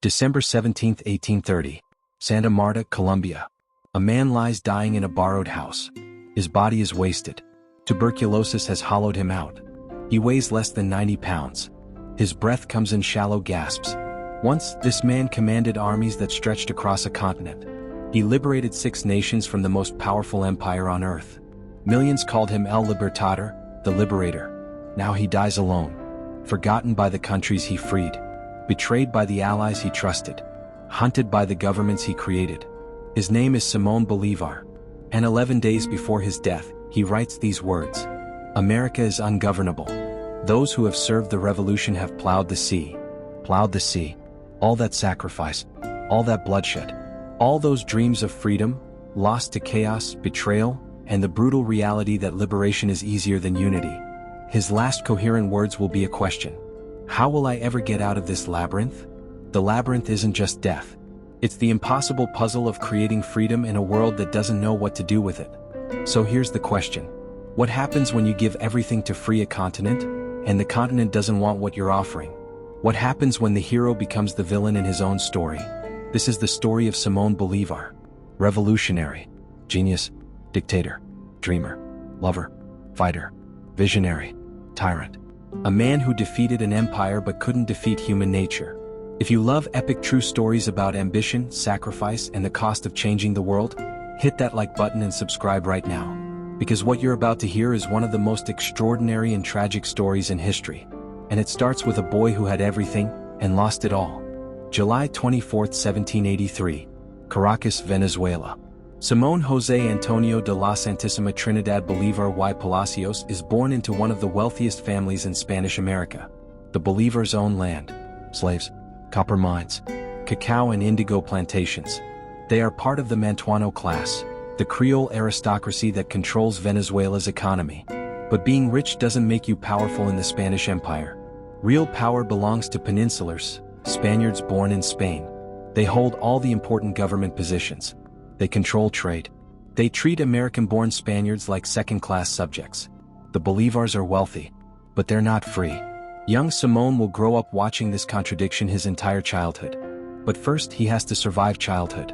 December 17, 1830. Santa Marta, Colombia. A man lies dying in a borrowed house. His body is wasted. Tuberculosis has hollowed him out. He weighs less than 90 pounds. His breath comes in shallow gasps. Once, this man commanded armies that stretched across a continent. He liberated 6 nations from the most powerful empire on earth. Millions called him El Libertador, the Liberator. Now he dies alone. Forgotten by the countries he freed. Betrayed by the allies he trusted. Hunted by the governments he created. His name is Simón Bolívar. And 11 days before his death, he writes these words: "America is ungovernable. Those who have served the revolution have plowed the sea. Plowed the sea. All that sacrifice, all that bloodshed, all those dreams of freedom, lost to chaos, betrayal, and the brutal reality that liberation is easier than unity." His last coherent words will be a question. How will I ever get out of this labyrinth? The labyrinth isn't just death. It's the impossible puzzle of creating freedom in a world that doesn't know what to do with it. So here's the question. What happens when you give everything to free a continent, and the continent doesn't want what you're offering? What happens when the hero becomes the villain in his own story? This is the story of Simón Bolívar. Revolutionary, genius, dictator, dreamer, lover, fighter, visionary, tyrant. A man who defeated an empire but couldn't defeat human nature. If you love epic true stories about ambition, sacrifice, and the cost of changing the world, hit that like button and subscribe right now. Because what you're about to hear is one of the most extraordinary and tragic stories in history. And it starts with a boy who had everything and lost it all. July 24, 1783. Caracas, Venezuela. Simón José Antonio de la Santísima Trinidad Bolívar y Palacios is born into one of the wealthiest families in Spanish America. The Bolívars own land, slaves, copper mines, cacao and indigo plantations. They are part of the Mantuano class, the Creole aristocracy that controls Venezuela's economy. But being rich doesn't make you powerful in the Spanish Empire. Real power belongs to peninsulars, Spaniards born in Spain. They hold all the important government positions. They control trade. They treat American-born Spaniards like second-class subjects. The Bolívars are wealthy, but they're not free. Young Simón will grow up watching this contradiction his entire childhood. But first he has to survive childhood.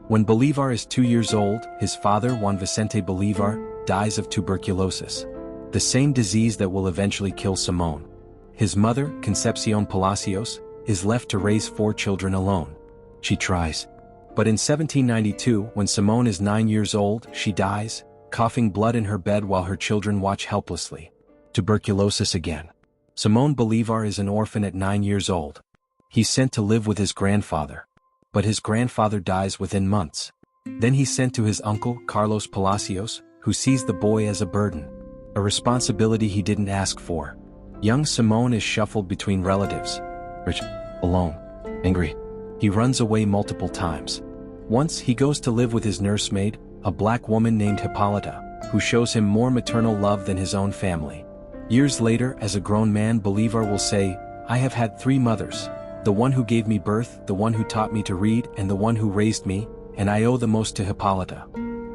When Bolívar is 2 years old, his father, Juan Vicente Bolívar, dies of tuberculosis. The same disease that will eventually kill Simón. His mother, Concepción Palacios, is left to raise 4 children alone. She tries. But in 1792, when Simón is 9 years old, she dies, coughing blood in her bed while her children watch helplessly. Tuberculosis again. Simón Bolívar is an orphan at 9 years old. He's sent to live with his grandfather. But his grandfather dies within months. Then he's sent to his uncle, Carlos Palacios, who sees the boy as a burden. A responsibility he didn't ask for. Young Simón is shuffled between relatives. Rich, alone, angry. He runs away multiple times. Once he goes to live with his nursemaid, a black woman named Hipólita, who shows him more maternal love than his own family. Years later, as a grown man, Bolívar will say, "I have had 3 mothers. The one who gave me birth, the one who taught me to read, and the one who raised me, and I owe the most to Hipólita."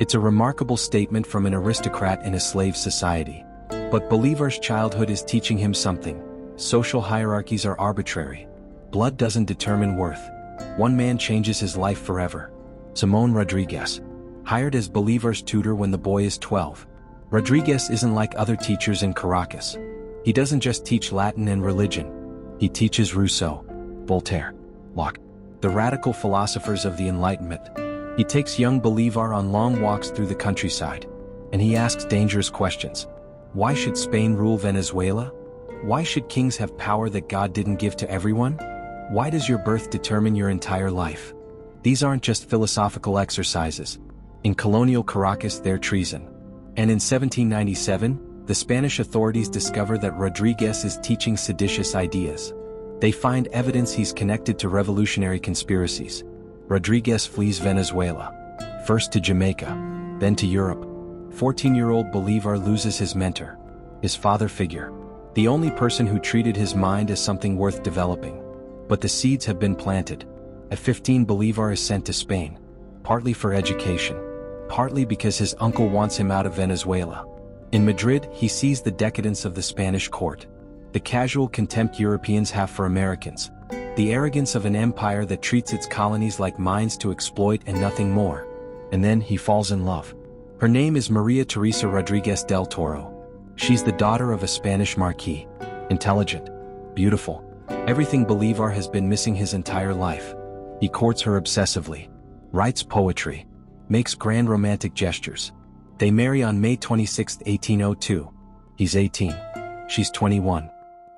It's a remarkable statement from an aristocrat in a slave society. But Bolívar's childhood is teaching him something. Social hierarchies are arbitrary. Blood doesn't determine worth. One man changes his life forever. Simón Rodríguez. Hired as Bolívar's tutor when the boy is 12. Rodríguez isn't like other teachers in Caracas. He doesn't just teach Latin and religion. He teaches Rousseau, Voltaire, Locke, the radical philosophers of the Enlightenment. He takes young Bolívar on long walks through the countryside. And he asks dangerous questions. Why should Spain rule Venezuela? Why should kings have power that God didn't give to everyone? Why does your birth determine your entire life? These aren't just philosophical exercises. In colonial Caracas, they're treason. And in 1797, the Spanish authorities discover that Rodríguez is teaching seditious ideas. They find evidence he's connected to revolutionary conspiracies. Rodríguez flees Venezuela. First to Jamaica, then to Europe. 14-year-old Bolívar loses his mentor, his father figure, the only person who treated his mind as something worth developing. But the seeds have been planted. At 15, Bolívar is sent to Spain, partly for education, partly because his uncle wants him out of Venezuela. In Madrid, he sees the decadence of the Spanish court, the casual contempt Europeans have for Americans, The arrogance of an empire that treats its colonies like mines to exploit and nothing more. And then he falls in love. Her name is Maria Teresa Rodriguez del Toro. She's the daughter of a Spanish marquis. Intelligent. Beautiful. Everything Bolívar has been missing his entire life. He courts her obsessively. Writes poetry. Makes grand romantic gestures. They marry on May 26, 1802. He's 18. She's 21.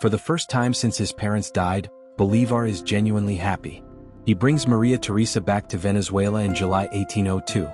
For the first time since his parents died, Bolívar is genuinely happy. He brings Maria Teresa back to Venezuela in July 1802.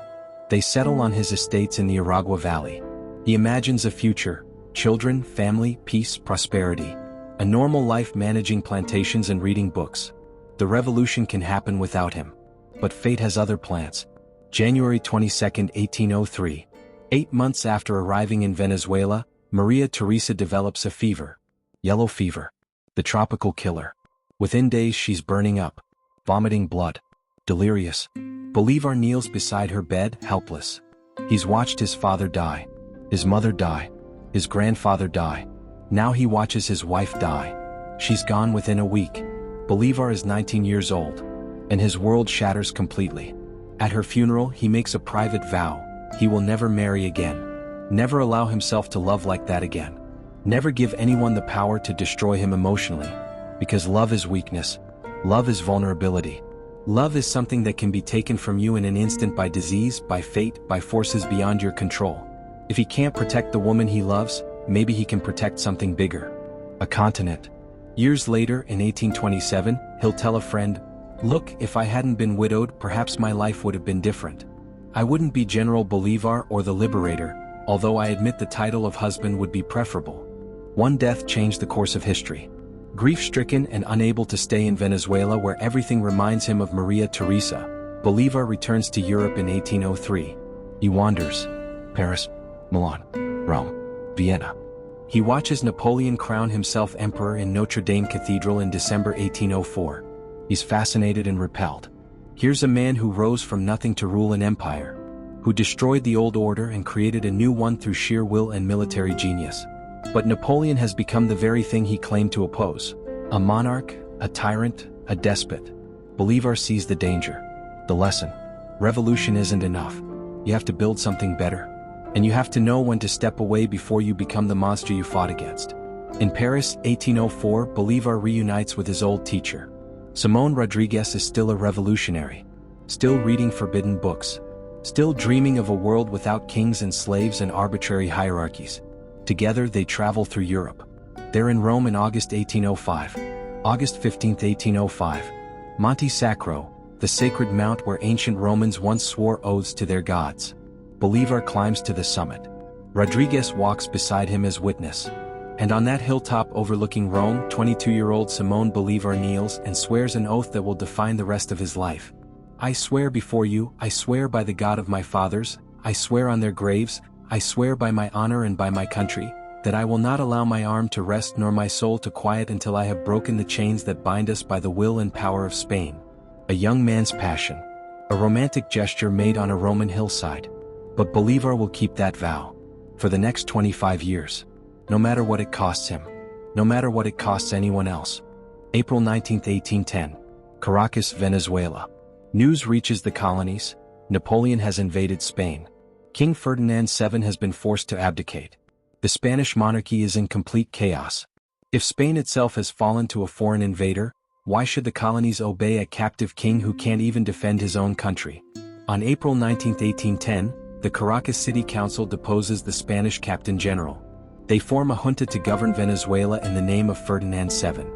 They settle on his estates in the Aragua Valley. He imagines a future: children, family, peace, prosperity. A normal life managing plantations and reading books. The revolution can happen without him. But fate has other plans. January 22, 1803. 8 months after arriving in Venezuela, Maria Teresa develops a fever. Yellow fever. The tropical killer. Within days she's burning up. Vomiting blood. Delirious. Bolívar kneels beside her bed, helpless. He's watched his father die. His mother die. His grandfather die. Now he watches his wife die. She's gone within a week. Bolívar is 19 years old. And his world shatters completely. At her funeral he makes a private vow. He will never marry again. Never allow himself to love like that again. Never give anyone the power to destroy him emotionally. Because love is weakness. Love is vulnerability. Love is something that can be taken from you in an instant by disease, by fate, by forces beyond your control. If he can't protect the woman he loves, maybe he can protect something bigger. A continent. Years later, in 1827, he'll tell a friend, "Look, if I hadn't been widowed, perhaps my life would have been different. I wouldn't be General Bolívar or the Liberator, although I admit the title of husband would be preferable." One death changed the course of history. Grief-stricken and unable to stay in Venezuela where everything reminds him of Maria Teresa, Bolívar returns to Europe in 1803. He wanders. Paris, Milan, Rome, Vienna. He watches Napoleon crown himself emperor in Notre Dame Cathedral in December 1804. He's fascinated and repelled. Here's a man who rose from nothing to rule an empire, who destroyed the old order and created a new one through sheer will and military genius. But Napoleon has become the very thing he claimed to oppose. A monarch, a tyrant, a despot. Bolívar sees the danger. The lesson. Revolution isn't enough. You have to build something better. And you have to know when to step away before you become the monster you fought against. In Paris, 1804, Bolívar reunites with his old teacher. Simón Rodriguez is still a revolutionary. Still reading forbidden books. Still dreaming of a world without kings and slaves and arbitrary hierarchies. Together they travel through Europe. They're in Rome in August 1805. August 15, 1805. Monte Sacro, the sacred mount where ancient Romans once swore oaths to their gods. Bolívar climbs to the summit. Rodriguez walks beside him as witness. And on that hilltop overlooking Rome, 22-year-old Simón Bolívar kneels and swears an oath that will define the rest of his life. "I swear before you, I swear by the God of my fathers, I swear on their graves, I swear by my honor and by my country, that I will not allow my arm to rest nor my soul to quiet until I have broken the chains that bind us by the will and power of Spain." A young man's passion. A romantic gesture made on a Roman hillside. But Bolívar will keep that vow. For the next 25 years. No matter what it costs him. No matter what it costs anyone else. April 19, 1810. Caracas, Venezuela. News reaches the colonies. Napoleon has invaded Spain. King Ferdinand VII has been forced to abdicate. The Spanish monarchy is in complete chaos. If Spain itself has fallen to a foreign invader, why should the colonies obey a captive king who can't even defend his own country? On April 19, 1810, the Caracas City Council deposes the Spanish Captain General. They form a junta to govern Venezuela in the name of Ferdinand VII.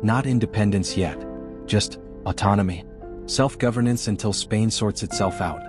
Not independence yet. Just autonomy. Self-governance until Spain sorts itself out.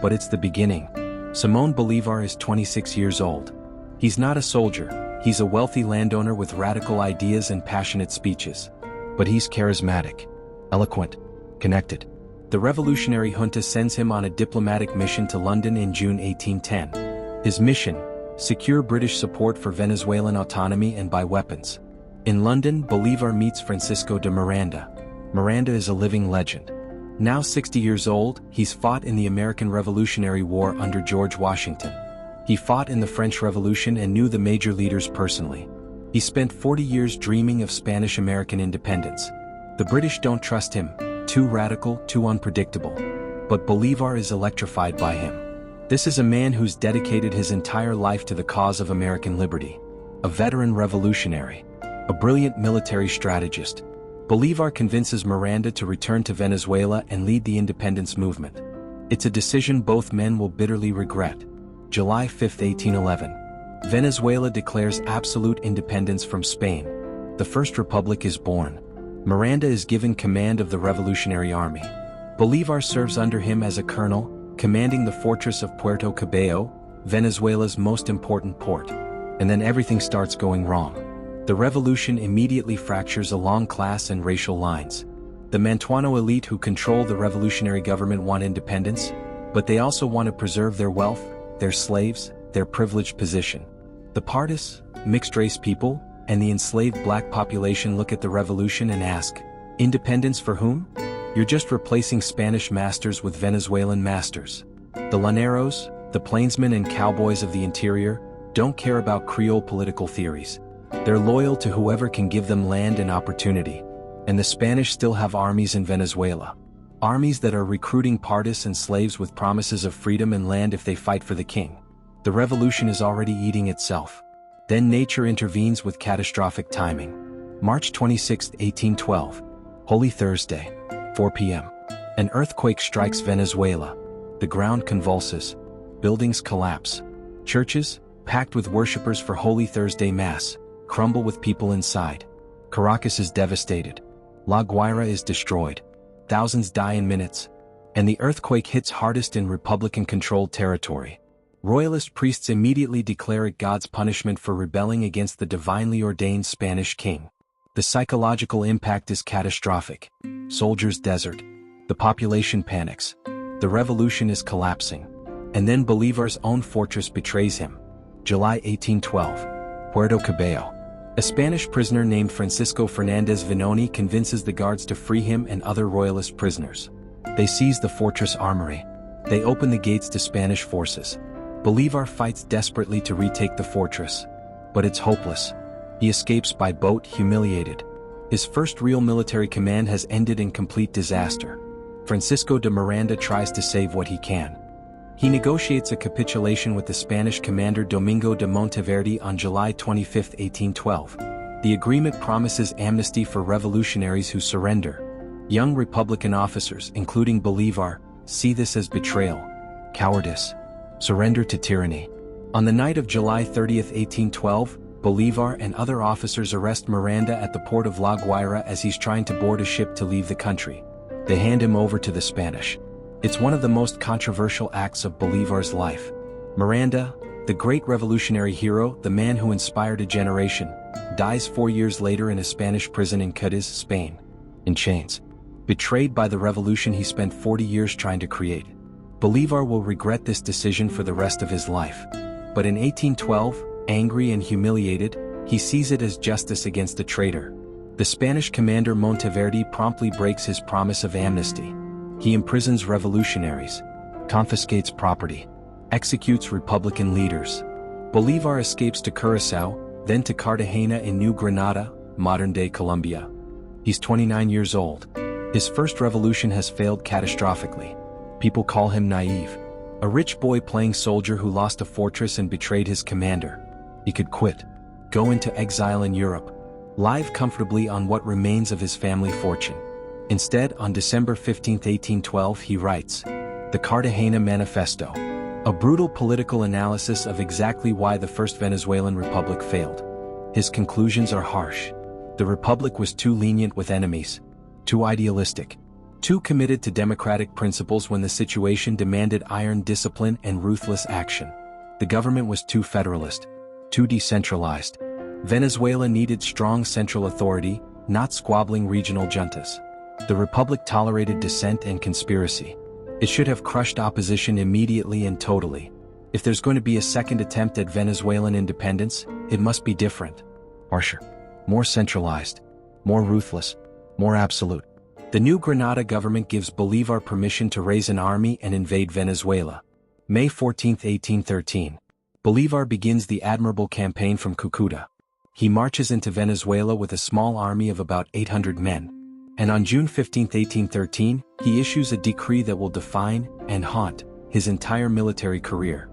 But it's the beginning. Simón Bolívar is 26 years old. He's not a soldier, he's a wealthy landowner with radical ideas and passionate speeches. But he's charismatic, eloquent, connected. The revolutionary junta sends him on a diplomatic mission to London in June 1810. His mission: secure British support for Venezuelan autonomy and buy weapons. In London, Bolívar meets Francisco de Miranda. Miranda is a living legend. Now 60 years old, he's fought in the American Revolutionary War under George Washington. He fought in the French Revolution and knew the major leaders personally. He spent 40 years dreaming of Spanish-American independence. The British don't trust him, too radical, too unpredictable. But Bolívar is electrified by him. This is a man who's dedicated his entire life to the cause of American liberty. A veteran revolutionary. A brilliant military strategist. Bolívar convinces Miranda to return to Venezuela and lead the independence movement. It's a decision both men will bitterly regret. July 5, 1811. Venezuela declares absolute independence from Spain. The First Republic is born. Miranda is given command of the Revolutionary Army. Bolívar serves under him as a colonel, commanding the fortress of Puerto Cabello, Venezuela's most important port. And then everything starts going wrong. The revolution immediately fractures along class and racial lines. The Mantuano elite who control the revolutionary government want independence, but they also want to preserve their wealth, their slaves, their privileged position. The Partis, mixed-race people, and the enslaved black population look at the revolution and ask, independence for whom? You're just replacing Spanish masters with Venezuelan masters. The llaneros, the plainsmen and cowboys of the interior, don't care about Creole political theories. They're loyal to whoever can give them land and opportunity. And the Spanish still have armies in Venezuela. Armies that are recruiting Partis and slaves with promises of freedom and land if they fight for the king. The revolution is already eating itself. Then nature intervenes with catastrophic timing. March 26, 1812. Holy Thursday, 4 p.m. An earthquake strikes Venezuela. The ground convulses. Buildings collapse. Churches, packed with worshippers for Holy Thursday Mass, crumble with people inside. Caracas is devastated. La Guaira is destroyed. Thousands die in minutes. And the earthquake hits hardest in Republican-controlled territory. Royalist priests immediately declare it God's punishment for rebelling against the divinely ordained Spanish king. The psychological impact is catastrophic. Soldiers desert. The population panics. The revolution is collapsing. And then Bolívar's own fortress betrays him. July 1812. Puerto Cabello. A Spanish prisoner named Francisco Fernández Vinoni convinces the guards to free him and other royalist prisoners. They seize the fortress armory. They open the gates to Spanish forces. Bolívar fights desperately to retake the fortress. But it's hopeless. He escapes by boat, humiliated. His first real military command has ended in complete disaster. Francisco de Miranda tries to save what he can. He negotiates a capitulation with the Spanish commander Domingo de Monteverde on July 25, 1812. The agreement promises amnesty for revolutionaries who surrender. Young Republican officers, including Bolívar, see this as betrayal, cowardice, surrender to tyranny. On the night of July 30, 1812, Bolívar and other officers arrest Miranda at the port of La Guaira as he's trying to board a ship to leave the country. They hand him over to the Spanish. It's one of the most controversial acts of Bolívar's life. Miranda, the great revolutionary hero, the man who inspired a generation, dies 4 years later in a Spanish prison in Cadiz, Spain. In chains. Betrayed by the revolution he spent 40 years trying to create. Bolívar will regret this decision for the rest of his life. But in 1812, angry and humiliated, he sees it as justice against a traitor. The Spanish commander Monteverde promptly breaks his promise of amnesty. He imprisons revolutionaries, confiscates property, executes Republican leaders. Bolívar escapes to Curaçao, then to Cartagena in New Granada, modern-day Colombia. He's 29 years old. His first revolution has failed catastrophically. People call him naive. A rich boy playing soldier who lost a fortress and betrayed his commander. He could quit, go into exile in Europe, live comfortably on what remains of his family fortune. Instead, on December 15, 1812, he writes, The Cartagena Manifesto, a brutal political analysis of exactly why the First Venezuelan Republic failed. His conclusions are harsh. The Republic was too lenient with enemies, too idealistic, too committed to democratic principles when the situation demanded iron discipline and ruthless action. The government was too federalist, too decentralized. Venezuela needed strong central authority, not squabbling regional juntas. The Republic tolerated dissent and conspiracy. It should have crushed opposition immediately and totally. If there's going to be a second attempt at Venezuelan independence, it must be different. Harsher. More centralized. More ruthless. More absolute. The New Granada government gives Bolívar permission to raise an army and invade Venezuela. May 14, 1813. Bolívar begins the admirable campaign from Cúcuta. He marches into Venezuela with a small army of about 800 men. And on June 15, 1813, he issues a decree that will define and haunt his entire military career.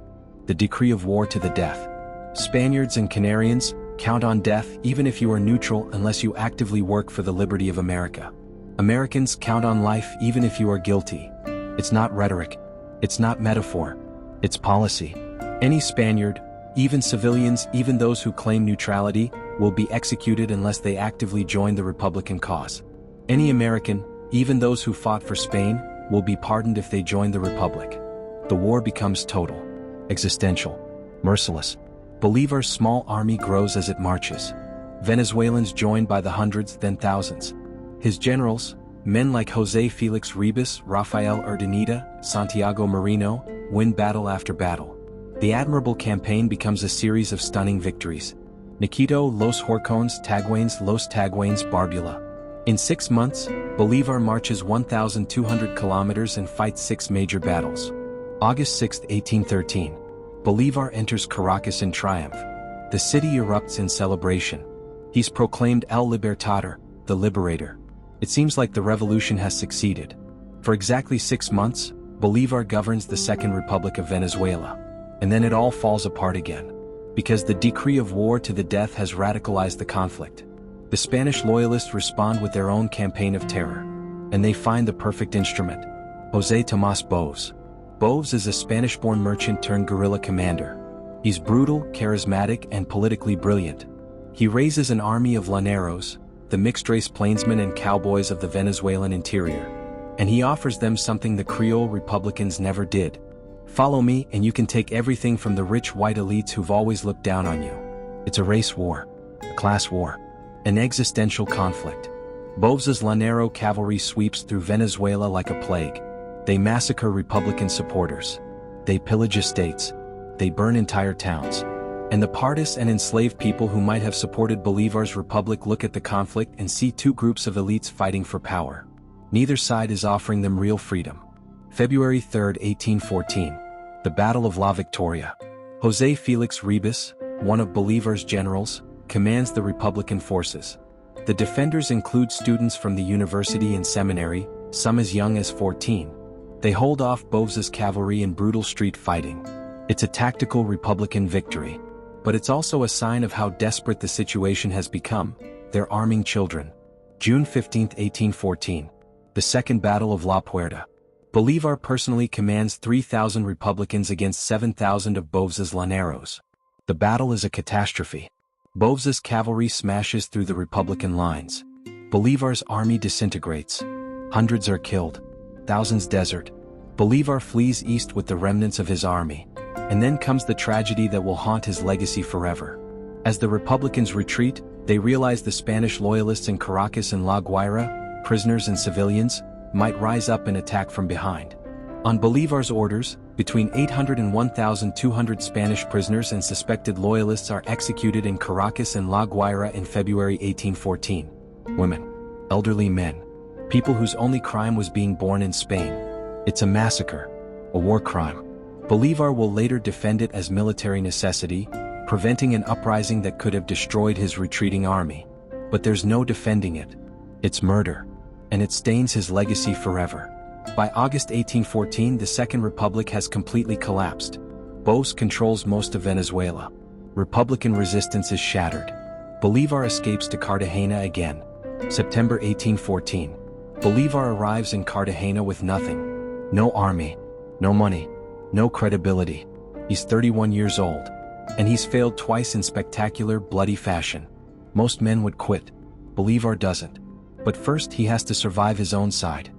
The decree of war to the death. Spaniards and Canarians, count on death even if you are neutral unless you actively work for the liberty of America. Americans, count on life even if you are guilty. It's not rhetoric. It's not metaphor. It's policy. Any Spaniard, even civilians, even those who claim neutrality, will be executed unless they actively join the Republican cause. Any American, even those who fought for Spain, will be pardoned if they join the Republic. The war becomes total, existential, merciless. Bolívar's small army grows as it marches. Venezuelans joined by the hundreds, then thousands. His generals, men like José Félix Ribas, Rafael Urdaneta, Santiago Moreno, win battle after battle. The admirable campaign becomes a series of stunning victories. Niquito, Los Horcones, Taguanes, Los Taguanes, Barbula. In 6 months, Bolívar marches 1,200 kilometers and fights 6 major battles. August 6, 1813. Bolívar enters Caracas in triumph. The city erupts in celebration. He's proclaimed El Libertador, the Liberator. It seems like the revolution has succeeded. For exactly 6 months, Bolívar governs the Second Republic of Venezuela. And then it all falls apart again. Because the decree of war to the death has radicalized the conflict. The Spanish loyalists respond with their own campaign of terror. And they find the perfect instrument. José Tomás Boves. Boves is a Spanish-born merchant turned guerrilla commander. He's brutal, charismatic, and politically brilliant. He raises an army of llaneros, the mixed-race plainsmen and cowboys of the Venezuelan interior. And he offers them something the Creole Republicans never did. Follow me and you can take everything from the rich white elites who've always looked down on you. It's a race war, a class war, an existential conflict. Boves's llanero cavalry sweeps through Venezuela like a plague. They massacre Republican supporters. They pillage estates. They burn entire towns. And the partists and enslaved people who might have supported Bolívar's republic look at the conflict and see 2 groups of elites fighting for power. Neither side is offering them real freedom. February 3, 1814. The Battle of La Victoria. José Félix Ribas, one of Bolívar's generals, commands the Republican forces. The defenders include students from the university and seminary, some as young as 14. They hold off Boves's cavalry in brutal street fighting. It's a tactical Republican victory. But it's also a sign of how desperate the situation has become. They're arming children. June 15, 1814. The Second Battle of La Puerta. Bolívar personally commands 3,000 Republicans against 7,000 of Boves's llaneros. The battle is a catastrophe. Boves's cavalry smashes through the Republican lines. Bolívar's army disintegrates. Hundreds are killed. Thousands desert. Bolívar flees east with the remnants of his army. And then comes the tragedy that will haunt his legacy forever. As the Republicans retreat, they realize the Spanish loyalists in Caracas and La Guaira, prisoners and civilians, might rise up and attack from behind. On Bolívar's orders, between 800 and 1,200 Spanish prisoners and suspected loyalists are executed in Caracas and La Guaira in February 1814. Women, elderly men, people whose only crime was being born in Spain. It's a massacre, a war crime. Bolívar will later defend it as military necessity, preventing an uprising that could have destroyed his retreating army. But there's no defending it. It's murder. And it stains his legacy forever. By August 1814, the Second Republic has completely collapsed. Boves controls most of Venezuela. Republican resistance is shattered. Bolívar escapes to Cartagena again. September 1814. Bolívar arrives in Cartagena with nothing. No army. No money. No credibility. He's 31 years old. And he's failed twice in spectacular, bloody fashion. Most men would quit. Bolívar doesn't. But first he has to survive his own side.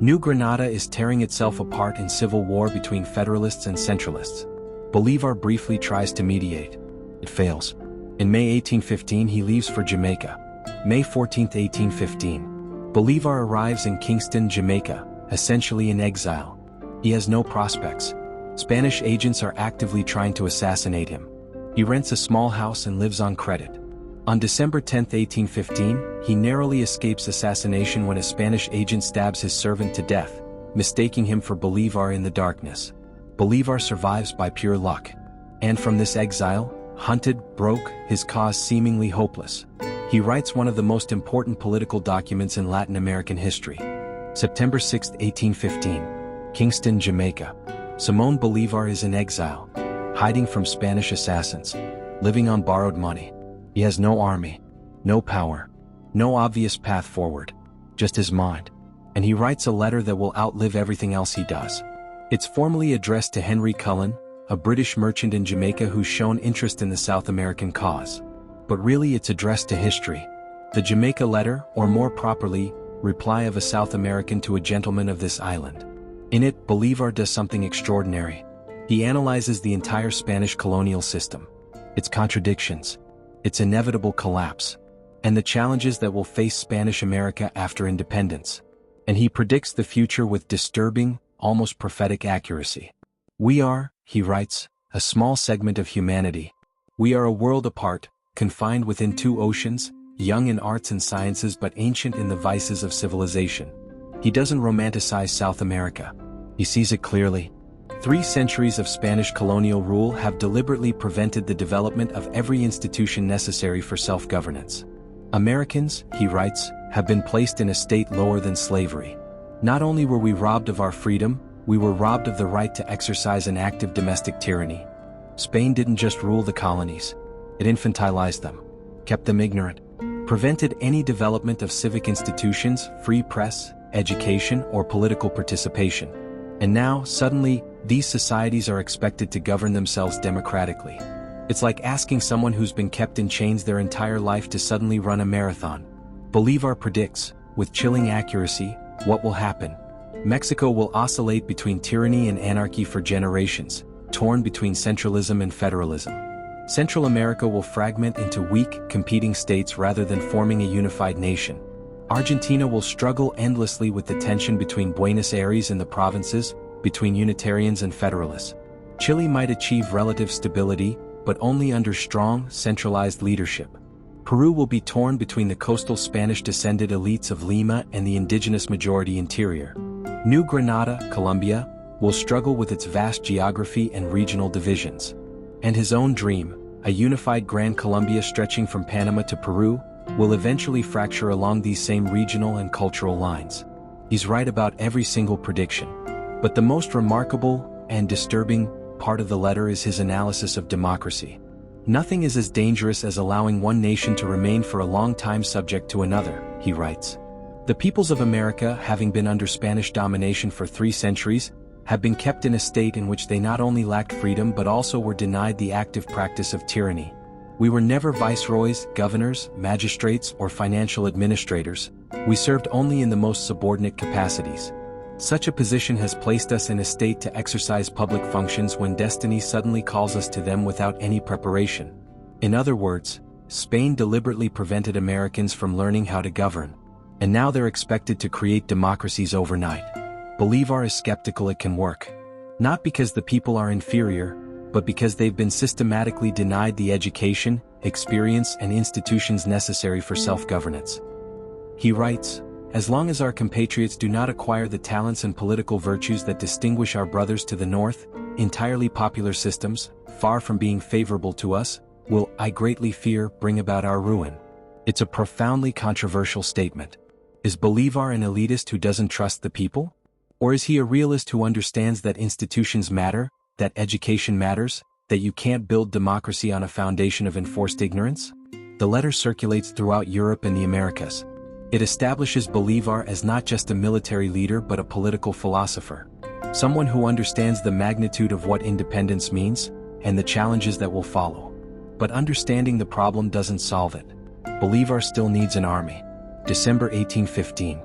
New Granada is tearing itself apart in civil war between Federalists and Centralists. Bolívar briefly tries to mediate. It fails. In May 1815 he leaves for Jamaica. May 14, 1815. Bolívar arrives in Kingston, Jamaica, essentially in exile. He has no prospects. Spanish agents are actively trying to assassinate him. He rents a small house and lives on credit. On December 10, 1815, he narrowly escapes assassination when a Spanish agent stabs his servant to death, mistaking him for Bolívar in the darkness. Bolívar survives by pure luck. And from this exile, hunted, broke, his cause seemingly hopeless, He writes one of the most important political documents in Latin American history. September 6, 1815. Kingston, Jamaica. Simón Bolívar is in exile, hiding from Spanish assassins, living on borrowed money. He has no army, no power, no obvious path forward, just his mind. And he writes a letter that will outlive everything else he does. It's formally addressed to Henry Cullen, a British merchant in Jamaica who's shown interest in the South American cause. But really it's addressed to history. The Jamaica letter, or more properly, reply of a South American to a gentleman of this island. In it, Bolívar does something extraordinary. He analyzes the entire Spanish colonial system, its contradictions, its inevitable collapse, and the challenges that will face Spanish America after independence. And he predicts the future with disturbing, almost prophetic accuracy. We are, he writes, a small segment of humanity. We are a world apart, confined within two oceans, young in arts and sciences but ancient in the vices of civilization. He doesn't romanticize South America. He sees it clearly. 3 centuries of Spanish colonial rule have deliberately prevented the development of every institution necessary for self-governance. Americans, he writes, have been placed in a state lower than slavery. Not only were we robbed of our freedom, we were robbed of the right to exercise an active domestic tyranny. Spain didn't just rule the colonies. It infantilized them, kept them ignorant, prevented any development of civic institutions, free press, education, or political participation. And now, suddenly, these societies are expected to govern themselves democratically. It's like asking someone who's been kept in chains their entire life to suddenly run a marathon. Bolívar predicts, with chilling accuracy, what will happen. Mexico will oscillate between tyranny and anarchy for generations, torn between centralism and federalism. Central America will fragment into weak, competing states rather than forming a unified nation. Argentina will struggle endlessly with the tension between Buenos Aires and the provinces, between Unitarians and Federalists. Chile might achieve relative stability, but only under strong, centralized leadership. Peru will be torn between the coastal Spanish-descended elites of Lima and the indigenous majority interior. New Granada, Colombia, will struggle with its vast geography and regional divisions. And his own dream, a unified Gran Colombia stretching from Panama to Peru, will eventually fracture along these same regional and cultural lines. He's right about every single prediction. But the most remarkable and disturbing part of the letter is his analysis of democracy. Nothing is as dangerous as allowing one nation to remain for a long time subject to another, he writes. The peoples of America, having been under Spanish domination for 3 centuries, have been kept in a state in which they not only lacked freedom but also were denied the active practice of tyranny. We were never viceroys, governors, magistrates, or financial administrators. We served only in the most subordinate capacities. Such a position has placed us in a state to exercise public functions when destiny suddenly calls us to them without any preparation. In other words, Spain deliberately prevented Americans from learning how to govern. And now they're expected to create democracies overnight. Bolívar is skeptical it can work. Not because the people are inferior, but because they've been systematically denied the education, experience, and institutions necessary for self-governance. He writes, as long as our compatriots do not acquire the talents and political virtues that distinguish our brothers to the north, entirely popular systems, far from being favorable to us, will, I greatly fear, bring about our ruin. It's a profoundly controversial statement. Is Bolívar an elitist who doesn't trust the people? Or is he a realist who understands that institutions matter, that education matters, that you can't build democracy on a foundation of enforced ignorance? The letter circulates throughout Europe and the Americas. It establishes Bolívar as not just a military leader but a political philosopher. Someone who understands the magnitude of what independence means, and the challenges that will follow. But understanding the problem doesn't solve it. Bolívar still needs an army. December 1815.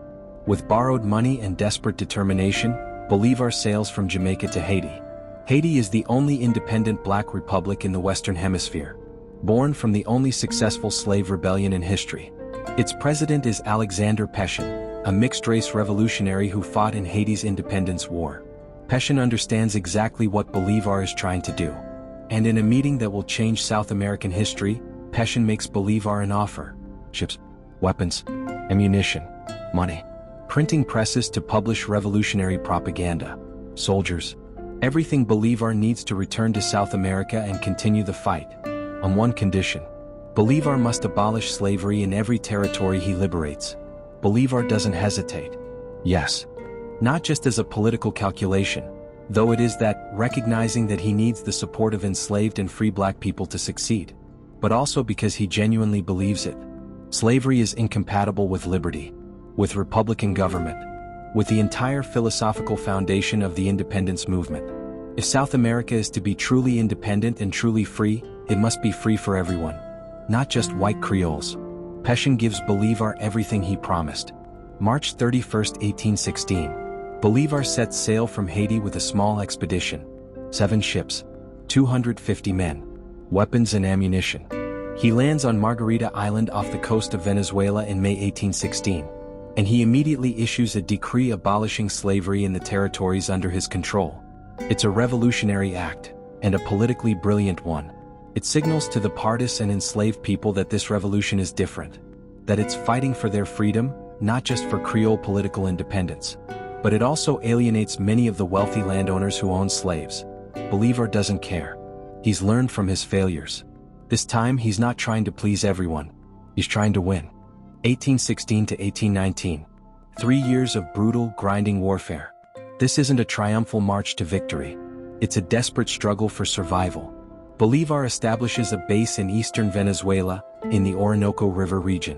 With borrowed money and desperate determination, Bolívar sails from Jamaica to Haiti. Haiti is the only independent black republic in the Western Hemisphere, born from the only successful slave rebellion in history. Its president is Alexander Pétion, a mixed-race revolutionary who fought in Haiti's independence war. Pétion understands exactly what Bolívar is trying to do. And in a meeting that will change South American history, Pétion makes Bolívar an offer. Ships, weapons, ammunition, money, printing presses to publish revolutionary propaganda, soldiers, everything Bolívar needs to return to South America and continue the fight. On one condition. Bolivar must abolish slavery in every territory he liberates. Bolivar doesn't hesitate. Yes. Not just as a political calculation, though it is that, recognizing that he needs the support of enslaved and free black people to succeed, but also because he genuinely believes it. Slavery is incompatible with liberty, with republican government, with the entire philosophical foundation of the independence movement. If South America is to be truly independent and truly free, it must be free for everyone, not just white Creoles. Pétion gives Bolivar everything he promised. March 31, 1816. Bolivar sets sail from Haiti with a small expedition. 7 ships, 250 men, weapons and ammunition. He lands on Margarita Island off the coast of Venezuela in May 1816, and he immediately issues a decree abolishing slavery in the territories under his control. It's a revolutionary act, and a politically brilliant one. It signals to the partis and enslaved people that this revolution is different, that it's fighting for their freedom, not just for Creole political independence. But it also alienates many of the wealthy landowners who own slaves. Bolivar doesn't care. He's learned from his failures. This time he's not trying to please everyone. He's trying to win. 1816 to 1819. 3 years of brutal, grinding warfare. This isn't a triumphal march to victory. It's a desperate struggle for survival. Bolivar establishes a base in eastern Venezuela, in the Orinoco River region.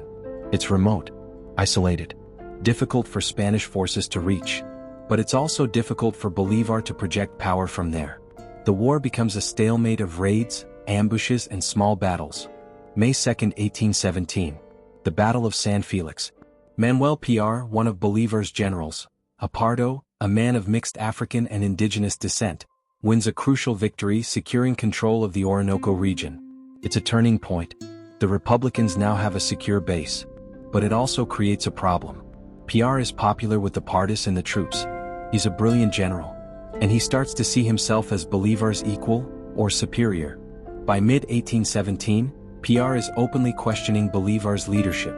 It's remote, isolated, difficult for Spanish forces to reach. But it's also difficult for Bolivar to project power from there. The war becomes a stalemate of raids, ambushes and small battles. May 2, 1817. The Battle of San Felix. Manuel Piar, one of Bolivar's generals, a Pardo, a man of mixed African and indigenous descent, wins a crucial victory, securing control of the Orinoco region. It's a turning point. The Republicans now have a secure base. But it also creates a problem. Piar is popular with the partis and the troops. He's a brilliant general. And he starts to see himself as Bolivar's equal, or superior. By mid-1817, Piar is openly questioning Bolivar's leadership,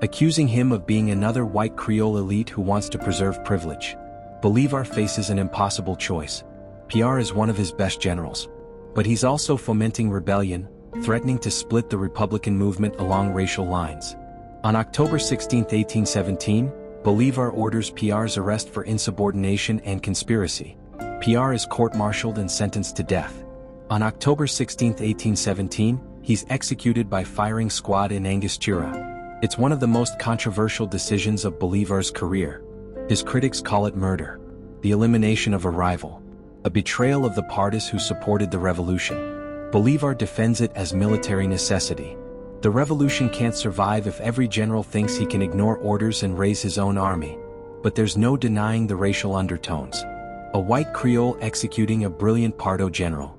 accusing him of being another white Creole elite who wants to preserve privilege. Bolivar faces an impossible choice. Piar is one of his best generals. But he's also fomenting rebellion, threatening to split the Republican movement along racial lines. On October 16, 1817, Bolivar orders Piar's arrest for insubordination and conspiracy. Piar is court-martialed and sentenced to death. On October 16, 1817, he's executed by firing squad in Angostura. It's one of the most controversial decisions of Bolivar's career. His critics call it murder, the elimination of a rival, a betrayal of the partis who supported the revolution. Bolivar defends it as military necessity. The revolution can't survive if every general thinks he can ignore orders and raise his own army. But there's no denying the racial undertones. A white Creole executing a brilliant Pardo general.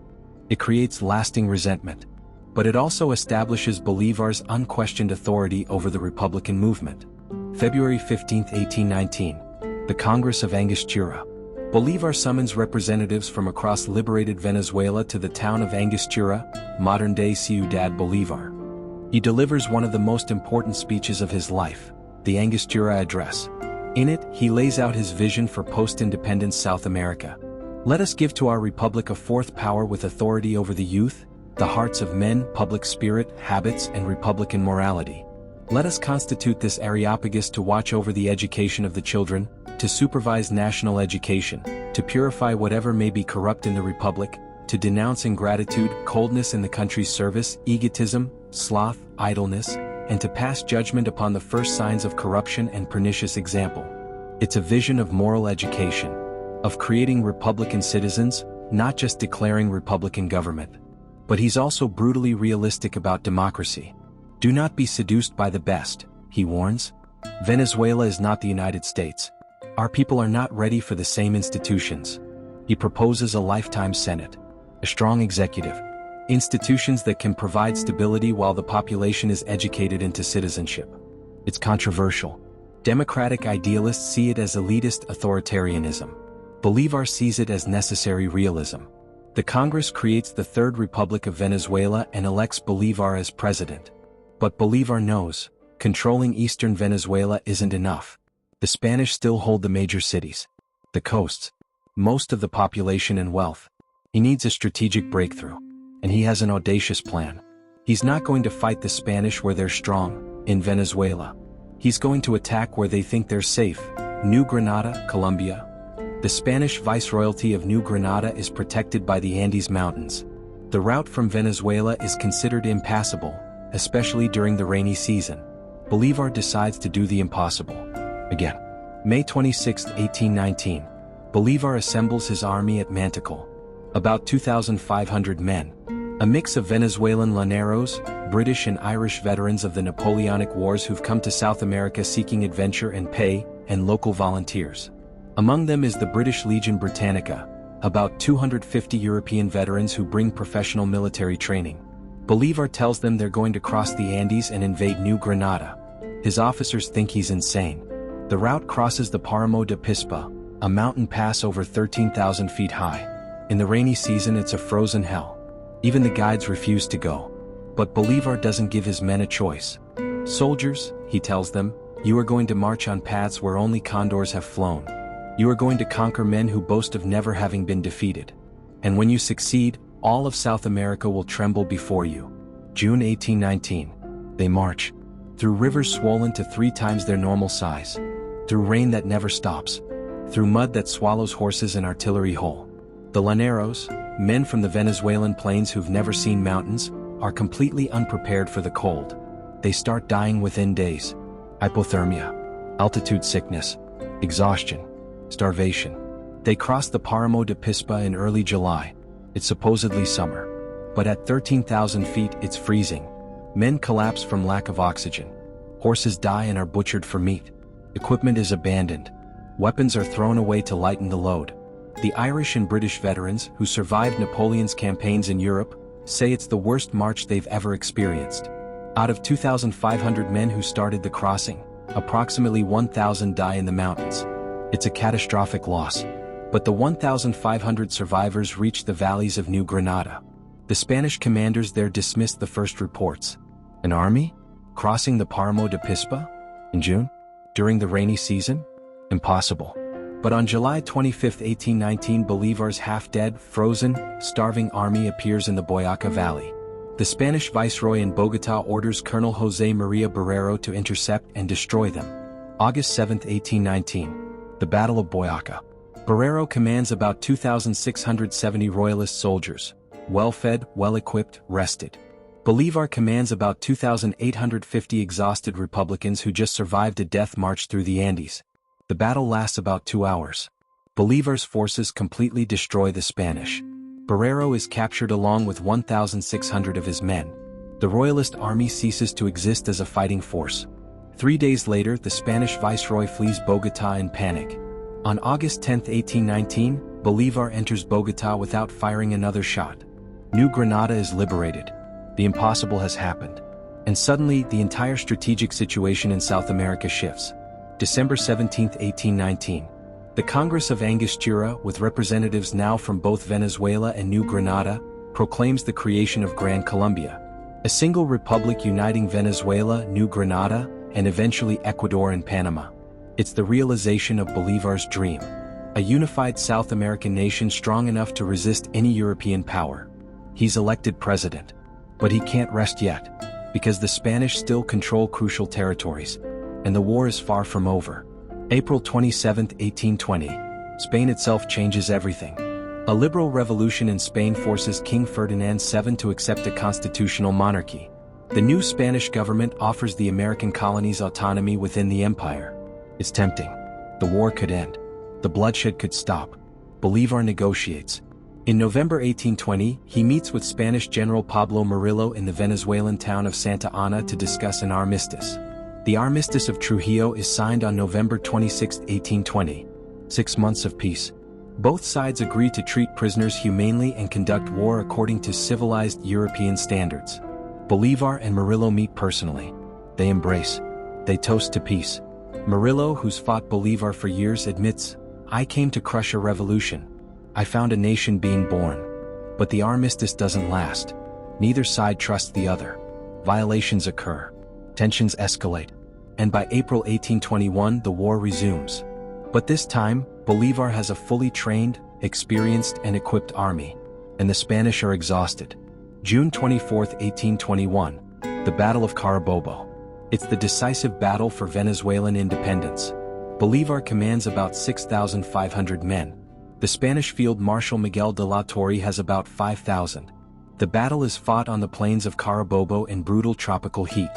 It creates lasting resentment. But it also establishes Bolivar's unquestioned authority over the Republican movement. February 15, 1819. The Congress of Angostura. Bolivar summons representatives from across liberated Venezuela to the town of Angostura, modern-day Ciudad Bolívar. He delivers one of the most important speeches of his life, the Angostura Address. In it, he lays out his vision for post-independence South America. Let us give to our republic a fourth power with authority over the youth, the hearts of men, public spirit, habits, and republican morality. Let us constitute this Areopagus to watch over the education of the children, to supervise national education, to purify whatever may be corrupt in the republic, to denounce ingratitude, coldness in the country's service, egotism, sloth, idleness, and to pass judgment upon the first signs of corruption and pernicious example. It's a vision of moral education, of creating republican citizens, not just declaring republican government. But he's also brutally realistic about democracy. Do not be seduced by the best, he warns. Venezuela is not the United States. Our people are not ready for the same institutions. He proposes a lifetime Senate, a strong executive, institutions that can provide stability while the population is educated into citizenship. It's controversial. Democratic idealists see it as elitist authoritarianism. Bolivar sees it as necessary realism. The Congress creates the Third Republic of Venezuela and elects Bolivar as president. But Bolivar knows, controlling eastern Venezuela isn't enough. The Spanish still hold the major cities, the coasts, most of the population and wealth. He needs a strategic breakthrough. And he has an audacious plan. He's not going to fight the Spanish where they're strong, in Venezuela. He's going to attack where they think they're safe, New Granada, Colombia. The Spanish Viceroyalty of New Granada is protected by the Andes Mountains. The route from Venezuela is considered impassable, especially during the rainy season. Bolívar decides to do the impossible. Again. May 26, 1819. Bolívar assembles his army at Mantical. About 2,500 men. A mix of Venezuelan llaneros, British and Irish veterans of the Napoleonic Wars who've come to South America seeking adventure and pay, and local volunteers. Among them is the British Legion Britannica, about 250 European veterans who bring professional military training. Bolívar tells them they're going to cross the Andes and invade New Granada. His officers think he's insane. The route crosses the Páramo de Pispa, a mountain pass over 13,000 feet high. In the rainy season it's a frozen hell. Even the guides refuse to go. But Bolívar doesn't give his men a choice. Soldiers, he tells them, you are going to march on paths where only condors have flown. You are going to conquer men who boast of never having been defeated. And when you succeed, all of South America will tremble before you. June 1819. They march. Through rivers swollen to 3 times their normal size. Through rain that never stops. Through mud that swallows horses and artillery whole. The llaneros, men from the Venezuelan plains who've never seen mountains, are completely unprepared for the cold. They start dying within days. Hypothermia. Altitude sickness. Exhaustion. Starvation. They cross the Páramo de Pispa in early July. It's supposedly summer. But at 13,000 feet it's freezing. Men collapse from lack of oxygen. Horses die and are butchered for meat. Equipment is abandoned. Weapons are thrown away to lighten the load. The Irish and British veterans, who survived Napoleon's campaigns in Europe, say it's the worst march they've ever experienced. Out of 2,500 men who started the crossing, approximately 1,000 die in the mountains. It's a catastrophic loss. But the 1,500 survivors reached the valleys of New Granada. The Spanish commanders there dismissed the first reports. An army? Crossing the Páramo de Pispa? In June? During the rainy season? Impossible. But on July 25, 1819, Bolívar's half-dead, frozen, starving army appears in the Boyaca Valley. The Spanish viceroy in Bogotá orders Colonel José María Barrero to intercept and destroy them. August 7, 1819. The Battle of Boyaca. Barrero commands about 2,670 royalist soldiers, well-fed, well-equipped, rested. Bolívar commands about 2,850 exhausted Republicans who just survived a death march through the Andes. The battle lasts about 2 hours. Bolívar's forces completely destroy the Spanish. Barrero is captured along with 1,600 of his men. The royalist army ceases to exist as a fighting force. 3 days later, the Spanish viceroy flees Bogotá in panic. On August 10, 1819, Bolívar enters Bogotá without firing another shot. New Granada is liberated. The impossible has happened. And suddenly, the entire strategic situation in South America shifts. December 17, 1819. The Congress of Angostura, with representatives now from both Venezuela and New Granada, proclaims the creation of Gran Colombia, a single republic uniting Venezuela, New Granada, and eventually Ecuador and Panama. It's the realization of Bolívar's dream. A unified South American nation strong enough to resist any European power. He's elected president. But he can't rest yet, because the Spanish still control crucial territories, and the war is far from over. April 27, 1820. Spain itself changes everything. A liberal revolution in Spain forces King Ferdinand VII to accept a constitutional monarchy. The new Spanish government offers the American colonies autonomy within the empire. It's tempting. The war could end. The bloodshed could stop. Bolívar negotiates. In November 1820, he meets with Spanish General Pablo Murillo in the Venezuelan town of Santa Ana to discuss an armistice. The Armistice of Trujillo is signed on November 26, 1820. 6 months of peace. Both sides agree to treat prisoners humanely and conduct war according to civilized European standards. Bolívar and Murillo meet personally. They embrace. They toast to peace. Murillo, who's fought Bolívar for years, admits, "I came to crush a revolution. I found a nation being born." But the armistice doesn't last. Neither side trusts the other. Violations occur. Tensions escalate. And by April 1821, the war resumes. But this time, Bolívar has a fully trained, experienced, and equipped army. And the Spanish are exhausted. June 24, 1821. The Battle of Carabobo. It's the decisive battle for Venezuelan independence. Bolívar commands about 6,500 men. The Spanish Field Marshal Miguel de la Torre has about 5,000. The battle is fought on the plains of Carabobo in brutal tropical heat.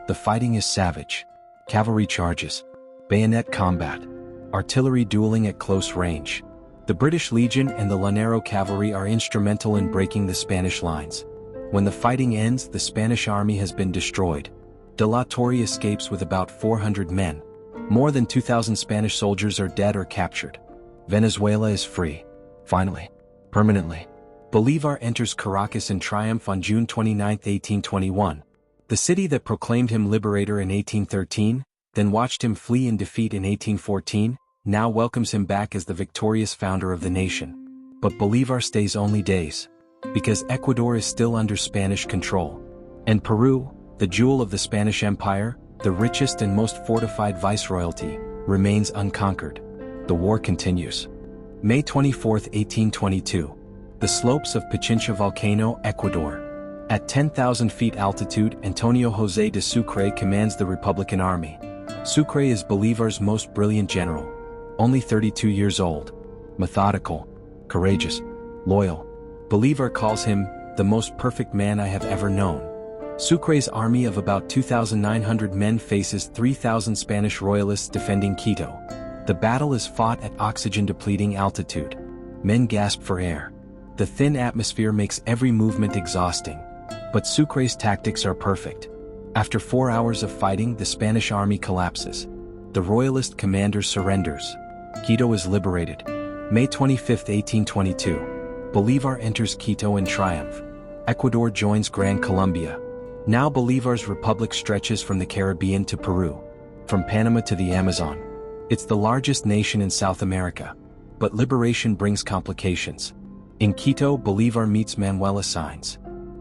The fighting is savage. Cavalry charges, bayonet combat, artillery dueling at close range. The British Legion and the Llanero cavalry are instrumental in breaking the Spanish lines. When the fighting ends, the Spanish army has been destroyed. De la Torre escapes with about 400 men. More than 2,000 Spanish soldiers are dead or captured. Venezuela is free. Finally. Permanently. Bolívar enters Caracas in triumph on June 29, 1821. The city that proclaimed him liberator in 1813, then watched him flee in defeat in 1814, now welcomes him back as the victorious founder of the nation. But Bolívar stays only days. Because Ecuador is still under Spanish control. And Peru, the jewel of the Spanish Empire, the richest and most fortified viceroyalty, remains unconquered. The war continues. May 24, 1822. The slopes of Pichincha volcano, Ecuador. At 10,000 feet altitude, Antonio José de Sucre commands the Republican Army. Sucre is Bolívar's most brilliant general. Only 32 years old. Methodical, courageous, loyal. Bolívar calls him, the most perfect man I have ever known. Sucre's army of about 2,900 men faces 3,000 Spanish royalists defending Quito. The battle is fought at oxygen-depleting altitude. Men gasp for air. The thin atmosphere makes every movement exhausting. But Sucre's tactics are perfect. After 4 hours of fighting, the Spanish army collapses. The royalist commander surrenders. Quito is liberated. May 25, 1822. Bolívar enters Quito in triumph. Ecuador joins Gran Colombia. Now Bolívar's republic stretches from the Caribbean to Peru. From Panama to the Amazon. It's the largest nation in South America. But liberation brings complications. In Quito, Bolívar meets Manuela Sáenz.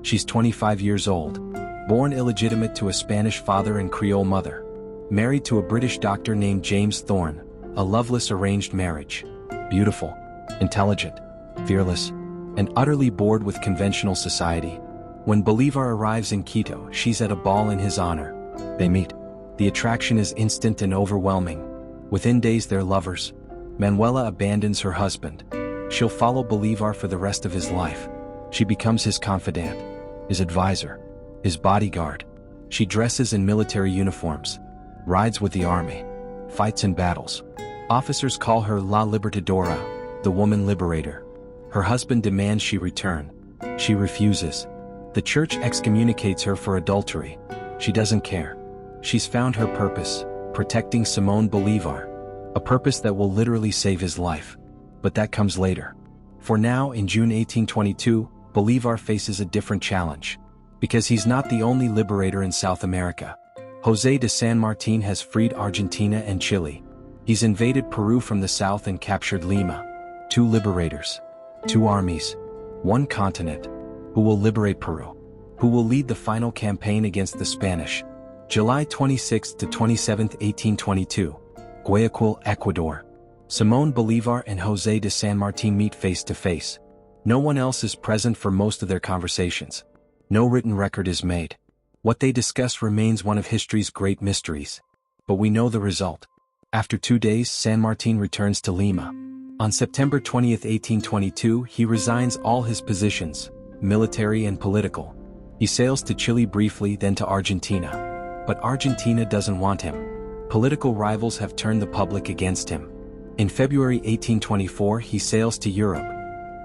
She's 25 years old. Born illegitimate to a Spanish father and Creole mother. Married to a British doctor named James Thorne. A loveless arranged marriage. Beautiful, intelligent, fearless, and utterly bored with conventional society. When Bolívar arrives in Quito, she's at a ball in his honor. They meet. The attraction is instant and overwhelming. Within days they're lovers. Manuela abandons her husband. She'll follow Bolívar for the rest of his life. She becomes his confidant, his advisor, his bodyguard. She dresses in military uniforms, rides with the army, fights in battles. Officers call her La Libertadora, the woman liberator. Her husband demands she return. She refuses. The church excommunicates her for adultery. She doesn't care. She's found her purpose, protecting Simón Bolívar. A purpose that will literally save his life. But that comes later. For now, in June 1822, Bolívar faces a different challenge. Because he's not the only liberator in South America. José de San Martín has freed Argentina and Chile. He's invaded Peru from the south and captured Lima. 2 liberators. 2 armies. 1 continent. Who will liberate Peru? Who will lead the final campaign against the Spanish? July 26 to 27, 1822. Guayaquil, Ecuador. Simón Bolívar and José de San Martín meet face to face. No one else is present for most of their conversations. No written record is made. What they discuss remains one of history's great mysteries. But we know the result. After 2 days, San Martín returns to Lima. On September 20, 1822, he resigns all his positions, military and political. He sails to Chile briefly, then to Argentina. But Argentina doesn't want him. Political rivals have turned the public against him. In February 1824, he sails to Europe.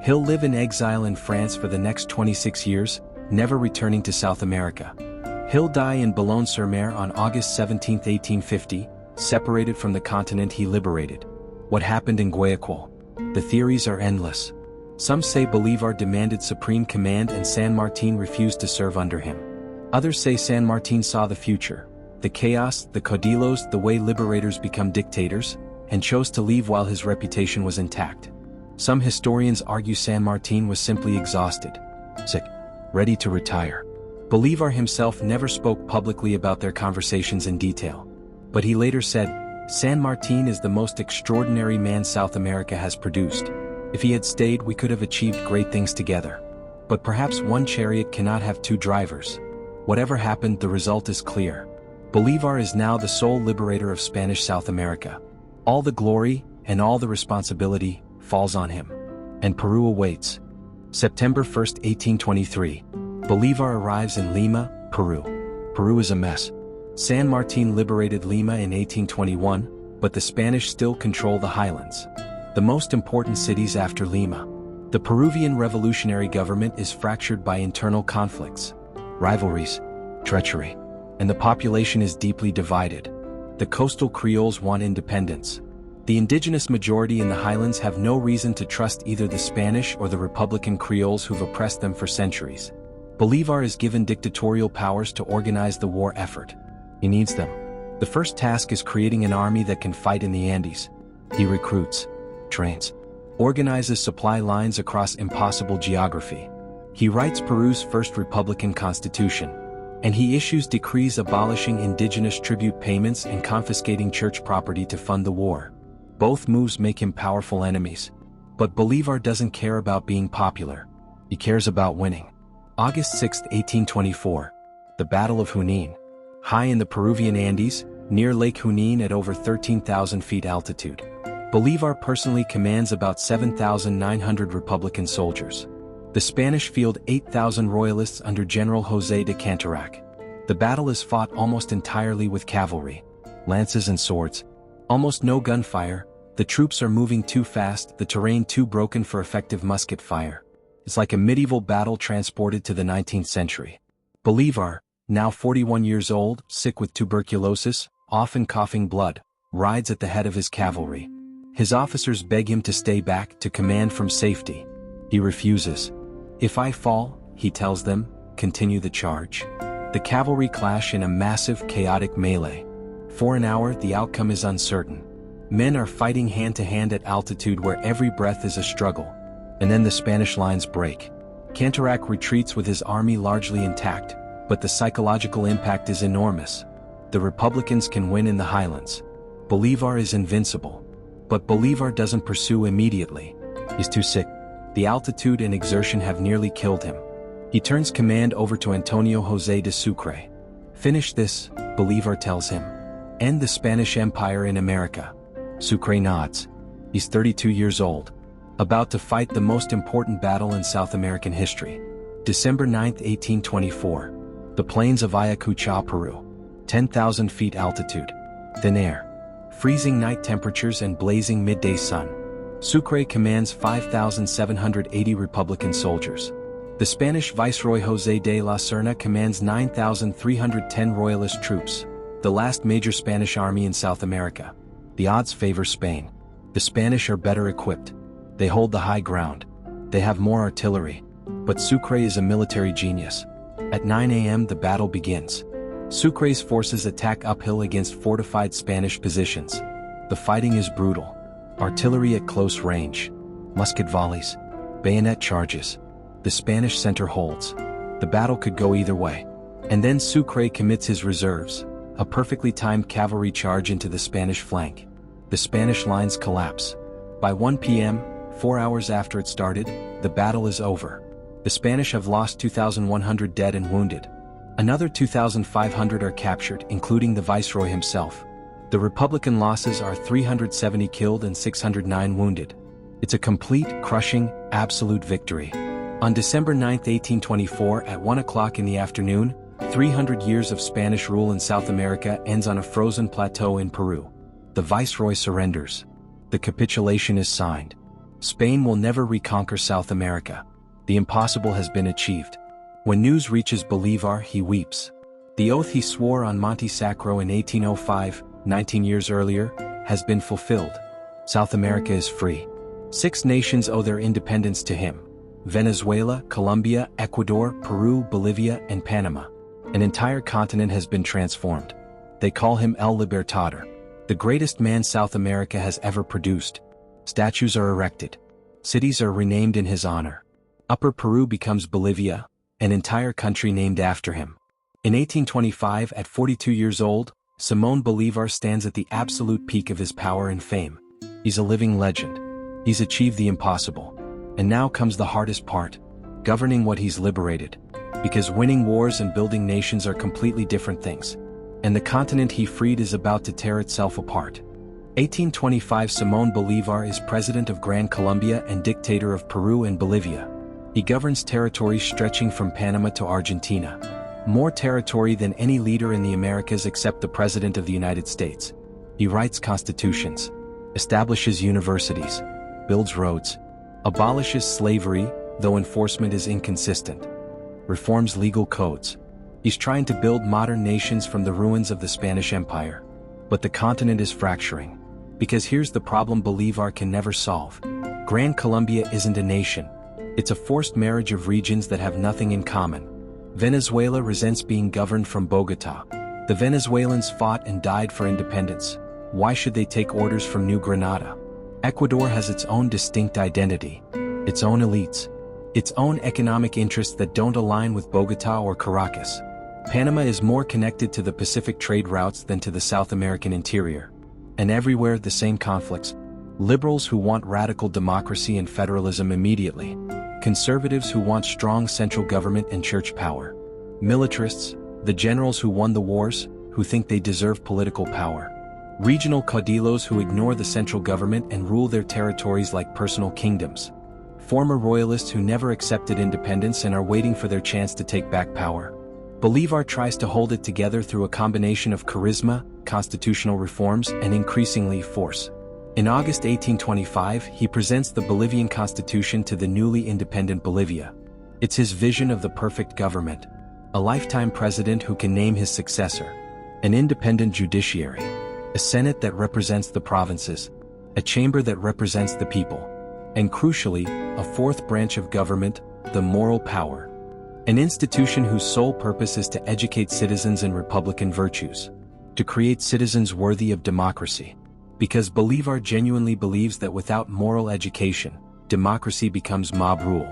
He'll live in exile in France for the next 26 years, never returning to South America. He'll die in Boulogne-sur-Mer on August 17, 1850, separated from the continent he liberated. What happened in Guayaquil? The theories are endless. Some say Bolívar demanded supreme command and San Martín refused to serve under him. Others say San Martín saw the future, the chaos, the caudillos, the way liberators become dictators, and chose to leave while his reputation was intact. Some historians argue San Martín was simply exhausted, sick, ready to retire. Bolívar himself never spoke publicly about their conversations in detail. But he later said, San Martín is the most extraordinary man South America has produced. If he had stayed, we could have achieved great things together. But perhaps one chariot cannot have two drivers. Whatever happened, the result is clear. Bolívar is now the sole liberator of Spanish South America. All the glory and all the responsibility falls on him. And Peru awaits. September 1, 1823. Bolívar arrives in Lima, Peru. Peru is a mess. San Martín liberated Lima in 1821, but the Spanish still control the highlands. The most important cities after Lima. The Peruvian revolutionary government is fractured by internal conflicts, rivalries, treachery, and the population is deeply divided. The coastal Creoles want independence. The indigenous majority in the highlands have no reason to trust either the Spanish or the Republican Creoles who've oppressed them for centuries. Bolívar is given dictatorial powers to organize the war effort. He needs them. The first task is creating an army that can fight in the Andes. He recruits, trains, organizes supply lines across impossible geography. He writes Peru's first republican constitution, and he issues decrees abolishing indigenous tribute payments and confiscating church property to fund the war. Both moves make him powerful enemies. But Bolívar doesn't care about being popular. He cares about winning. August 6, 1824. The Battle of Junín. High in the Peruvian Andes, near Lake Junín at over 13,000 feet altitude. Bolívar personally commands about 7,900 Republican soldiers. The Spanish field 8,000 royalists under General José de Canterac. The battle is fought almost entirely with cavalry, lances and swords. Almost no gunfire. The troops are moving too fast, the terrain too broken for effective musket fire. It's like a medieval battle transported to the 19th century. Bolívar, now 41 years old, sick with tuberculosis, often coughing blood, rides at the head of his cavalry. His officers beg him to stay back, to command from safety. He refuses. If I fall, he tells them, continue the charge. The cavalry clash in a massive, chaotic melee. For an hour, the outcome is uncertain. Men are fighting hand-to-hand at altitude where every breath is a struggle. And then the Spanish lines break. Canterac retreats with his army largely intact, but the psychological impact is enormous. The Republicans can win in the highlands. Bolívar is invincible. But Bolívar doesn't pursue immediately. He's too sick. The altitude and exertion have nearly killed him. He turns command over to Antonio José de Sucre. Finish this, Bolívar tells him. End the Spanish Empire in America. Sucre nods. He's 32 years old. About to fight the most important battle in South American history. December 9, 1824. The plains of Ayacucho, Peru. 10,000 feet altitude. Thin air. Freezing night temperatures and blazing midday sun. Sucre commands 5,780 Republican soldiers. The Spanish Viceroy José de la Serna commands 9,310 Royalist troops, the last major Spanish army in South America. The odds favor Spain. The Spanish are better equipped. They hold the high ground. They have more artillery. But Sucre is a military genius. At 9 a.m. the battle begins. Sucre's forces attack uphill against fortified Spanish positions. The fighting is brutal. Artillery at close range. Musket volleys. Bayonet charges. The Spanish center holds. The battle could go either way. And then Sucre commits his reserves, a perfectly timed cavalry charge into the Spanish flank. The Spanish lines collapse. By 1 p.m., 4 hours after it started, the battle is over. The Spanish have lost 2,100 dead and wounded. Another 2,500 are captured, including the Viceroy himself. The Republican losses are 370 killed and 609 wounded. It's a complete, crushing, absolute victory. On December 9, 1824, at 1 o'clock in the afternoon, 300 years of Spanish rule in South America ends on a frozen plateau in Peru. The Viceroy surrenders. The capitulation is signed. Spain will never reconquer South America. The impossible has been achieved. When news reaches Bolívar, he weeps. The oath he swore on Monte Sacro in 1805, 19 years earlier, has been fulfilled. South America is free. 6 nations owe their independence to him. Venezuela, Colombia, Ecuador, Peru, Bolivia, and Panama. An entire continent has been transformed. They call him El Libertador, the greatest man South America has ever produced. Statues are erected. Cities are renamed in his honor. Upper Peru becomes Bolivia, an entire country named after him. In 1825, at 42 years old, Simón Bolívar stands at the absolute peak of his power and fame. He's a living legend. He's achieved the impossible. And now comes the hardest part. governing what he's liberated. Because winning wars and building nations are completely different things. And the continent he freed is about to tear itself apart. 1825 Simón Bolívar is president of Gran Colombia and dictator of Peru and Bolivia. He governs territories stretching from Panama to Argentina. More territory than any leader in the Americas except the President of the United States. He writes constitutions, establishes universities, builds roads, abolishes slavery, though enforcement is inconsistent, reforms legal codes. He's trying to build modern nations from the ruins of the Spanish Empire. But the continent is fracturing. Because here's the problem Bolívar can never solve. Gran Colombia isn't a nation. It's a forced marriage of regions that have nothing in common. Venezuela resents being governed from Bogotá. The Venezuelans fought and died for independence. Why should they take orders from New Granada? Ecuador has its own distinct identity, its own elites, its own economic interests that don't align with Bogotá or Caracas. Panama is more connected to the Pacific trade routes than to the South American interior. And everywhere the same conflicts. Liberals who want radical democracy and federalism immediately. Conservatives who want strong central government and church power. Militarists, the generals who won the wars, who think they deserve political power. Regional caudillos who ignore the central government and rule their territories like personal kingdoms. Former royalists who never accepted independence and are waiting for their chance to take back power. Bolívar tries to hold it together through a combination of charisma, constitutional reforms, and increasingly force. In August 1825, he presents the Bolivian constitution to the newly independent Bolivia. It's his vision of the perfect government. A lifetime president who can name his successor. An independent judiciary. A senate that represents the provinces. A chamber that represents the people. And crucially, a fourth branch of government, the moral power. An institution whose sole purpose is to educate citizens in republican virtues. To create citizens worthy of democracy. Because Bolívar genuinely believes that without moral education, democracy becomes mob rule.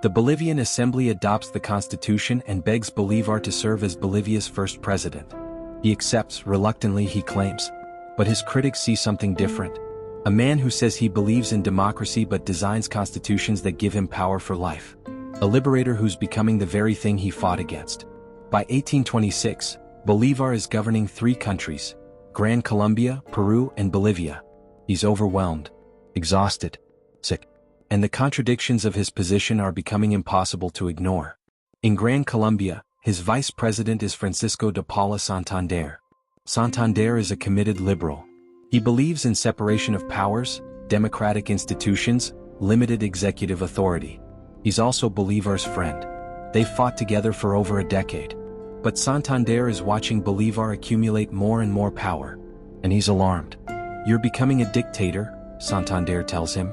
The Bolivian Assembly adopts the constitution and begs Bolívar to serve as Bolivia's first president. He accepts, reluctantly he claims. But his critics see something different. A man who says he believes in democracy but designs constitutions that give him power for life. A liberator who's becoming the very thing he fought against. By 1826, Bolívar is governing 3 countries, Gran Colombia, Peru, and Bolivia. He's overwhelmed, exhausted, sick. And the contradictions of his position are becoming impossible to ignore. In Gran Colombia, his vice president is Francisco de Paula Santander. Santander is a committed liberal. He believes in separation of powers, democratic institutions, limited executive authority. He's also Bolívar's friend. They've fought together for over a decade. But Santander is watching Bolívar accumulate more and more power. And he's alarmed. "You're becoming a dictator," Santander tells him.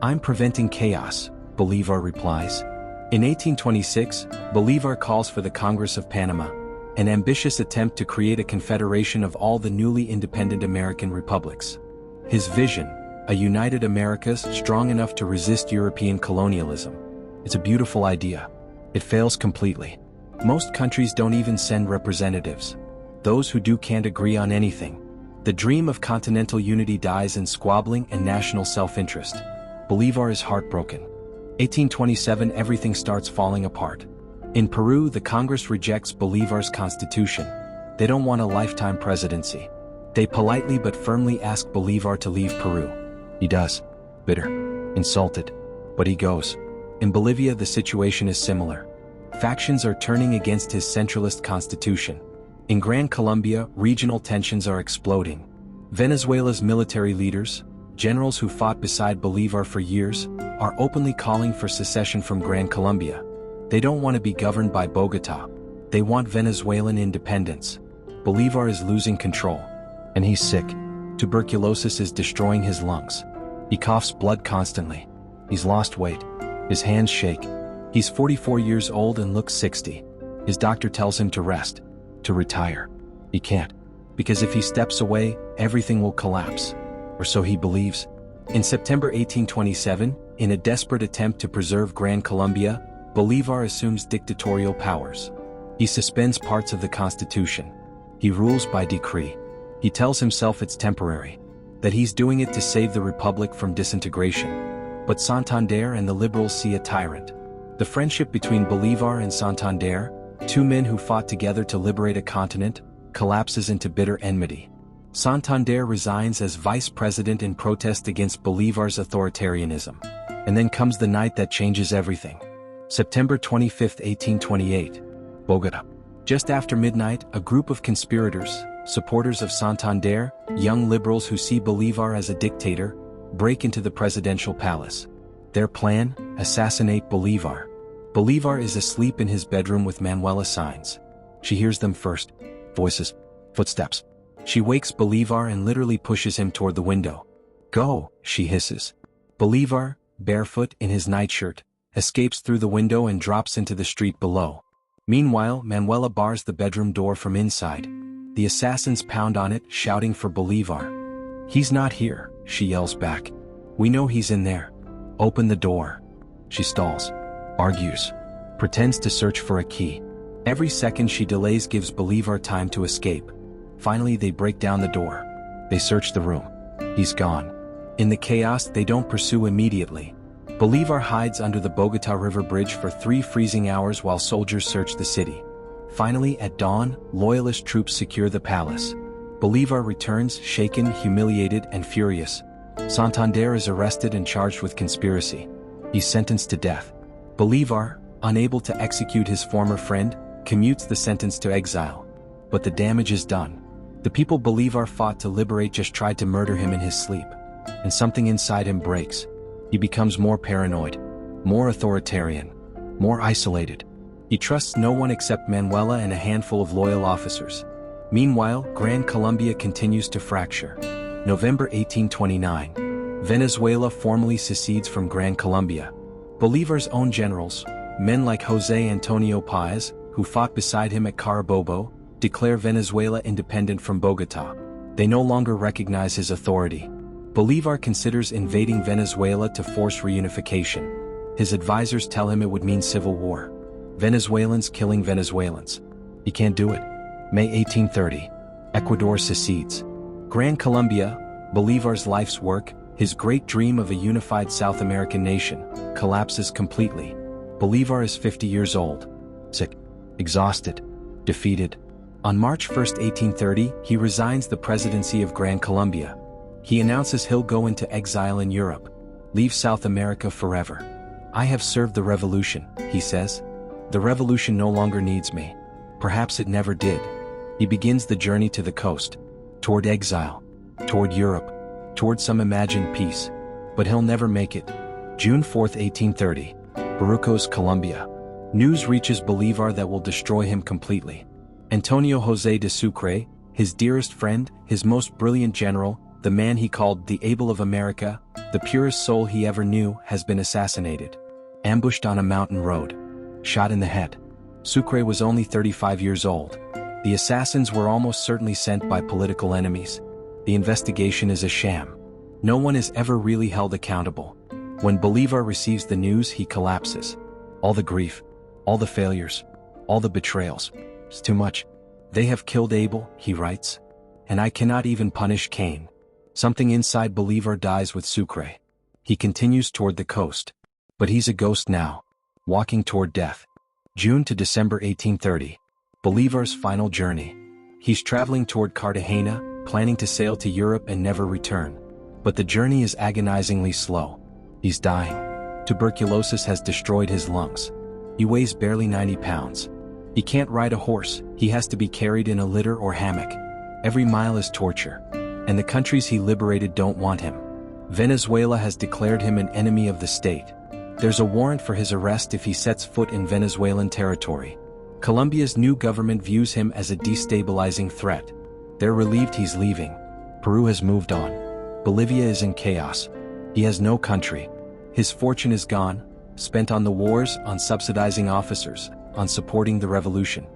"I'm preventing chaos," Bolívar replies. In 1826, Bolívar calls for the Congress of Panama, an ambitious attempt to create a confederation of all the newly independent American republics. His vision, a united Americas strong enough to resist European colonialism. It's a beautiful idea. It fails completely. Most countries don't even send representatives. Those who do can't agree on anything. The dream of continental unity dies in squabbling and national self-interest. Bolívar is heartbroken. 1827 everything starts falling apart. In Peru the Congress rejects Bolívar's constitution. They don't want a lifetime presidency. They politely but firmly ask Bolívar to leave Peru. He does. Bitter. Insulted. But he goes. In Bolivia the situation is similar. Factions are turning against his centralist constitution. In Gran Colombia, regional tensions are exploding. Venezuela's military leaders, generals who fought beside Bolívar for years, are openly calling for secession from Gran Colombia. They don't want to be governed by Bogotá. They want Venezuelan independence. Bolívar is losing control. And he's sick. Tuberculosis is destroying his lungs. He coughs blood constantly. He's lost weight. His hands shake. He's 44 years old and looks 60. His doctor tells him to rest, to retire. He can't. Because if he steps away, everything will collapse. Or so he believes. In September 1827, in a desperate attempt to preserve Gran Colombia, Bolívar assumes dictatorial powers. He suspends parts of the constitution. He rules by decree. He tells himself it's temporary, that he's doing it to save the republic from disintegration. But Santander and the liberals see a tyrant. The friendship between Bolívar and Santander, two men who fought together to liberate a continent, collapses into bitter enmity. Santander resigns as vice president in protest against Bolívar's authoritarianism. And then comes the night that changes everything. September 25, 1828. Bogotá. Just after midnight, a group of conspirators, supporters of Santander, young liberals who see Bolívar as a dictator, break into the presidential palace. Their plan? Assassinate Bolívar. Bolívar is asleep in his bedroom with Manuela signs. She hears them first. Voices. Footsteps. She wakes Bolívar and literally pushes him toward the window. Go, she hisses. Bolívar, barefoot in his nightshirt, escapes through the window and drops into the street below. Meanwhile, Manuela bars the bedroom door from inside. The assassins pound on it, shouting for Bolívar. He's not here, she yells back. We know he's in there. Open the door. She stalls. Argues. Pretends to search for a key. Every second she delays gives Bolívar time to escape. Finally, they break down the door. They search the room. He's gone. In the chaos, they don't pursue immediately. Bolívar hides under the Bogotá River Bridge for 3 freezing hours while soldiers search the city. Finally, at dawn, loyalist troops secure the palace. Bolívar returns, shaken, humiliated, and furious. Santander is arrested and charged with conspiracy. He's sentenced to death. Bolívar, unable to execute his former friend, commutes the sentence to exile. But the damage is done. The people Bolívar fought to liberate just tried to murder him in his sleep. And something inside him breaks. He becomes more paranoid, more authoritarian, more isolated. He trusts no one except Manuela and a handful of loyal officers. Meanwhile, Gran Colombia continues to fracture. November 1829. Venezuela formally secedes from Gran Colombia. Bolívar's own generals, men like José Antonio Páez, who fought beside him at Carabobo, declare Venezuela independent from Bogotá. They no longer recognize his authority. Bolívar considers invading Venezuela to force reunification. His advisors tell him it would mean civil war. Venezuelans killing Venezuelans. He can't do it. May 1830. Ecuador secedes. Gran Colombia, Bolívar's life's work, his great dream of a unified South American nation, collapses completely. Bolívar is 50 years old. Sick. Exhausted. Defeated. On March 1, 1830, he resigns the presidency of Gran Colombia. He announces he'll go into exile in Europe, leave South America forever. I have served the revolution, he says. The revolution no longer needs me. Perhaps it never did. He begins the journey to the coast, toward exile, toward Europe, toward some imagined peace. But he'll never make it. June 4, 1830. Barucos, Colombia. News reaches Bolívar that will destroy him completely. Antonio José de Sucre, his dearest friend, his most brilliant general, the man he called the Abel of America, the purest soul he ever knew, has been assassinated. Ambushed on a mountain road. Shot in the head. Sucre was only 35 years old. The assassins were almost certainly sent by political enemies. The investigation is a sham. No one is ever really held accountable. When Bolívar receives the news, he collapses. All the grief, all the failures, all the betrayals. It's too much. They have killed Abel, he writes. And I cannot even punish Cain. Something inside Bolívar dies with Sucre. He continues toward the coast. But he's a ghost now, walking toward death. June to December 1830. Bolívar's final journey. He's traveling toward Cartagena, planning to sail to Europe and never return. But the journey is agonizingly slow. He's dying. Tuberculosis has destroyed his lungs. He weighs barely 90 pounds. He can't ride a horse, he has to be carried in a litter or hammock. Every mile is torture. And the countries he liberated don't want him. Venezuela has declared him an enemy of the state. There's a warrant for his arrest if he sets foot in Venezuelan territory. Colombia's new government views him as a destabilizing threat. They're relieved he's leaving. Peru has moved on. Bolivia is in chaos. He has no country. His fortune is gone, spent on the wars, on subsidizing officers, on supporting the revolution.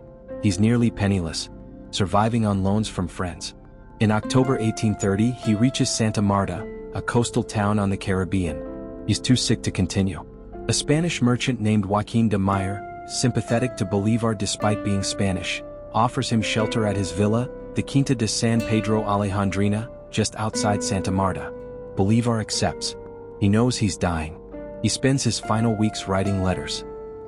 He's nearly penniless, surviving on loans from friends. In October 1830, he reaches Santa Marta, a coastal town on the Caribbean. He's too sick to continue. A Spanish merchant named Joaquín de Meyer, sympathetic to Bolívar despite being Spanish, offers him shelter at his villa, the Quinta de San Pedro Alejandrina, just outside Santa Marta. Bolívar accepts. He knows he's dying. He spends his final weeks writing letters.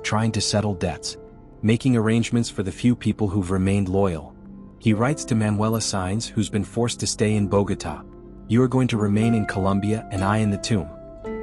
trying to settle debts, making arrangements for the few people who've remained loyal. He writes to Manuela Sáenz, who's been forced to stay in Bogotá. You are going to remain in Colombia and I in the tomb.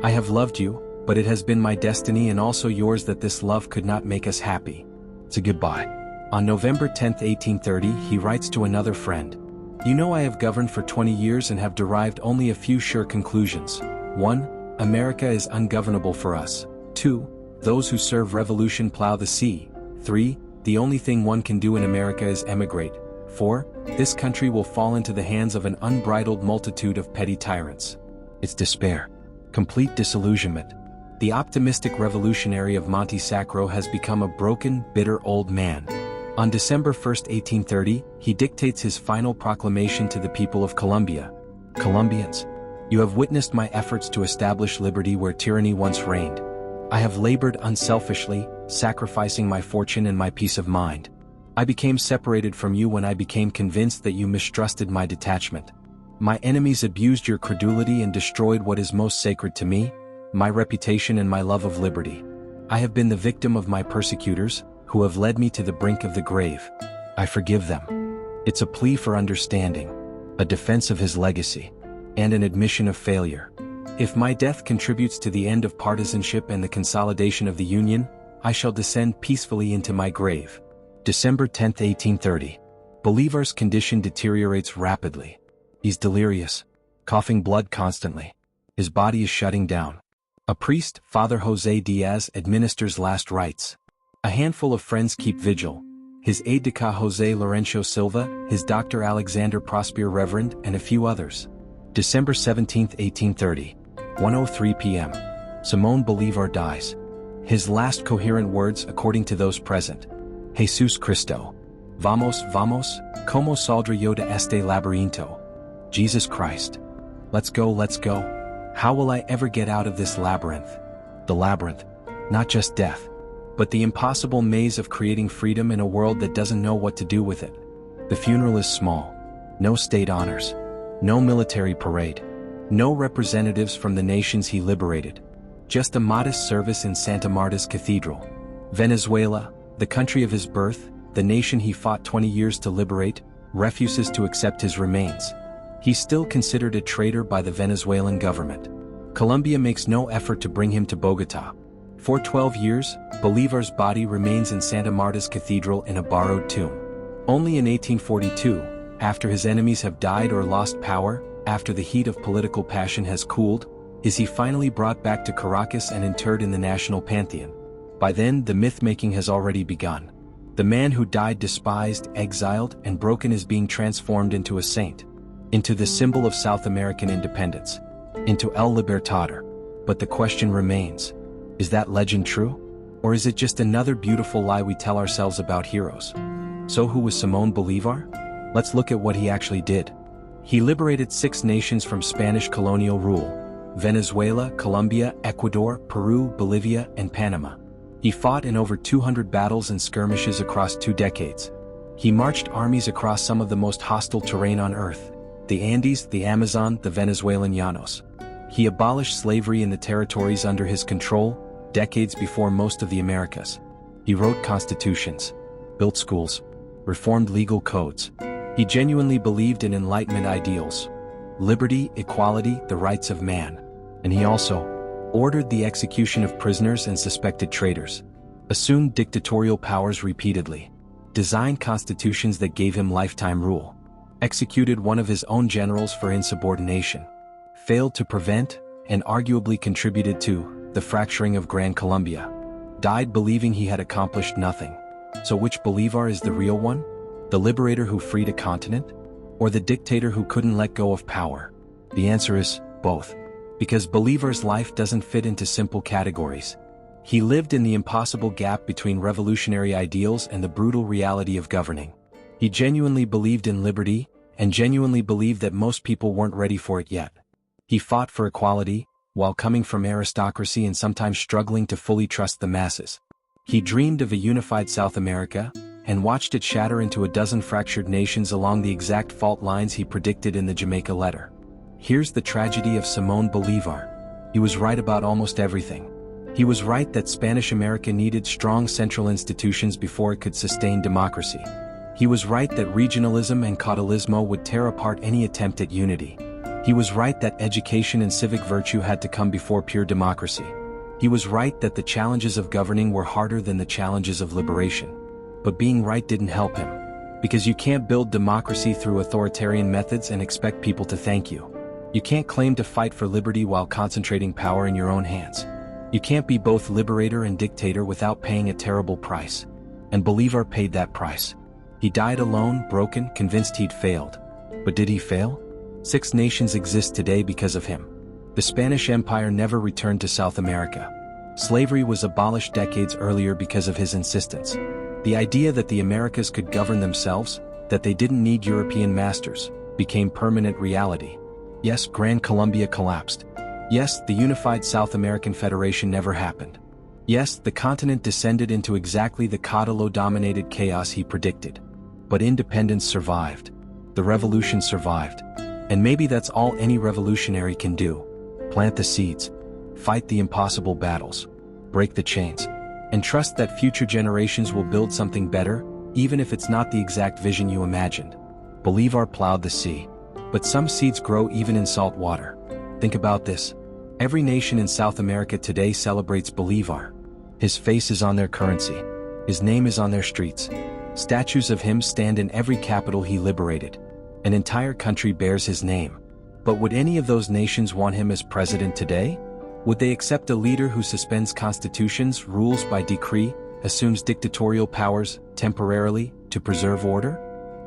I have loved you, but it has been my destiny and also yours that this love could not make us happy. It's a goodbye. On November 10, 1830, he writes to another friend. You know I have governed for 20 years and have derived only a few sure conclusions. 1. America is ungovernable for us. 2. Those who serve revolution plow the sea. 3. The only thing one can do in America is emigrate. 4. This country will fall into the hands of an unbridled multitude of petty tyrants. It's despair. Complete disillusionment. The optimistic revolutionary of Monte Sacro has become a broken, bitter old man. On December 1, 1830, he dictates his final proclamation to the people of Colombia. Colombians, you have witnessed my efforts to establish liberty where tyranny once reigned. I have labored unselfishly, sacrificing my fortune and my peace of mind. I became separated from you when I became convinced that you mistrusted my detachment. My enemies abused your credulity and destroyed what is most sacred to me, my reputation and my love of liberty. I have been the victim of my persecutors, who have led me to the brink of the grave. I forgive them. It's a plea for understanding, a defense of his legacy, and an admission of failure. If my death contributes to the end of partisanship and the consolidation of the Union, I shall descend peacefully into my grave. December 10, 1830. Bolívar's condition deteriorates rapidly. He's delirious, coughing blood constantly. His body is shutting down. A priest, Father José Díaz, administers last rites. A handful of friends keep vigil. His aide-de-camp José Lourenço Silva, his doctor Alexander Prosper Reverend, and a few others. December 17, 1830. 1:03 p.m. Simón Bolívar dies. His last coherent words, according to those present. Jesús Cristo. Vamos, vamos, como saldré yo de este laberinto. Jesus Christ. Let's go, let's go. How will I ever get out of this labyrinth? The labyrinth. Not just death, but the impossible maze of creating freedom in a world that doesn't know what to do with it. The funeral is small. No state honors. No military parade. No representatives from the nations he liberated. Just a modest service in Santa Marta's cathedral. Venezuela, the country of his birth, the nation he fought 20 years to liberate, refuses to accept his remains. He's still considered a traitor by the Venezuelan government. Colombia makes no effort to bring him to Bogotá. For 12 years, Bolívar's body remains in Santa Marta's cathedral in a borrowed tomb. Only in 1842, after his enemies have died or lost power, after the heat of political passion has cooled, is he finally brought back to Caracas and interred in the national pantheon. By then, the myth-making has already begun. The man who died despised, exiled, and broken is being transformed into a saint, into the symbol of South American independence, into El Libertador. But the question remains, is that legend true? Or is it just another beautiful lie we tell ourselves about heroes? So who was Simón Bolívar? Let's look at what he actually did. He liberated 6 nations from Spanish colonial rule: Venezuela, Colombia, Ecuador, Peru, Bolivia, and Panama. He fought in over 200 battles and skirmishes across 2 decades. He marched armies across some of the most hostile terrain on earth: the Andes, the Amazon, the Venezuelan Llanos. He abolished slavery in the territories under his control, decades before most of the Americas. He wrote constitutions, built schools, reformed legal codes. He genuinely believed in Enlightenment ideals: liberty, equality, the rights of man. And he also ordered the execution of prisoners and suspected traitors, assumed dictatorial powers repeatedly, designed constitutions that gave him lifetime rule, executed one of his own generals for insubordination, failed to prevent, and arguably contributed to, the fracturing of Gran Colombia, died believing he had accomplished nothing. So which Bolívar is the real one? The liberator who freed a continent? Or the dictator who couldn't let go of power? The answer is both. Because Bolívar's life doesn't fit into simple categories. He lived in the impossible gap between revolutionary ideals and the brutal reality of governing. He genuinely believed in liberty, and genuinely believed that most people weren't ready for it yet. He fought for equality, while coming from aristocracy and sometimes struggling to fully trust the masses. He dreamed of a unified South America, and watched it shatter into a dozen fractured nations along the exact fault lines he predicted in the Jamaica letter. Here's the tragedy of Simón Bolívar. He was right about almost everything. He was right that Spanish America needed strong central institutions before it could sustain democracy. He was right that regionalism and caudillismo would tear apart any attempt at unity. He was right that education and civic virtue had to come before pure democracy. He was right that the challenges of governing were harder than the challenges of liberation. But being right didn't help him. Because you can't build democracy through authoritarian methods and expect people to thank you. You can't claim to fight for liberty while concentrating power in your own hands. You can't be both liberator and dictator without paying a terrible price. And Bolívar paid that price. He died alone, broken, convinced he'd failed. But did he fail? 6 nations exist today because of him. The Spanish Empire never returned to South America. Slavery was abolished decades earlier because of his insistence. The idea that the Americas could govern themselves, that they didn't need European masters, became permanent reality. Yes, Gran Colombia collapsed. Yes, the unified South American Federation never happened. Yes, the continent descended into exactly the caudillo-dominated chaos he predicted. But independence survived. The revolution survived. And maybe that's all any revolutionary can do. Plant the seeds. Fight the impossible battles. Break the chains. And trust that future generations will build something better, even if it's not the exact vision you imagined. Bolívar plowed the sea. But some seeds grow even in salt water. Think about this. Every nation in South America today celebrates Bolívar. His face is on their currency. His name is on their streets. Statues of him stand in every capital he liberated. An entire country bears his name. But would any of those nations want him as president today? Would they accept a leader who suspends constitutions, rules by decree, assumes dictatorial powers temporarily to preserve order?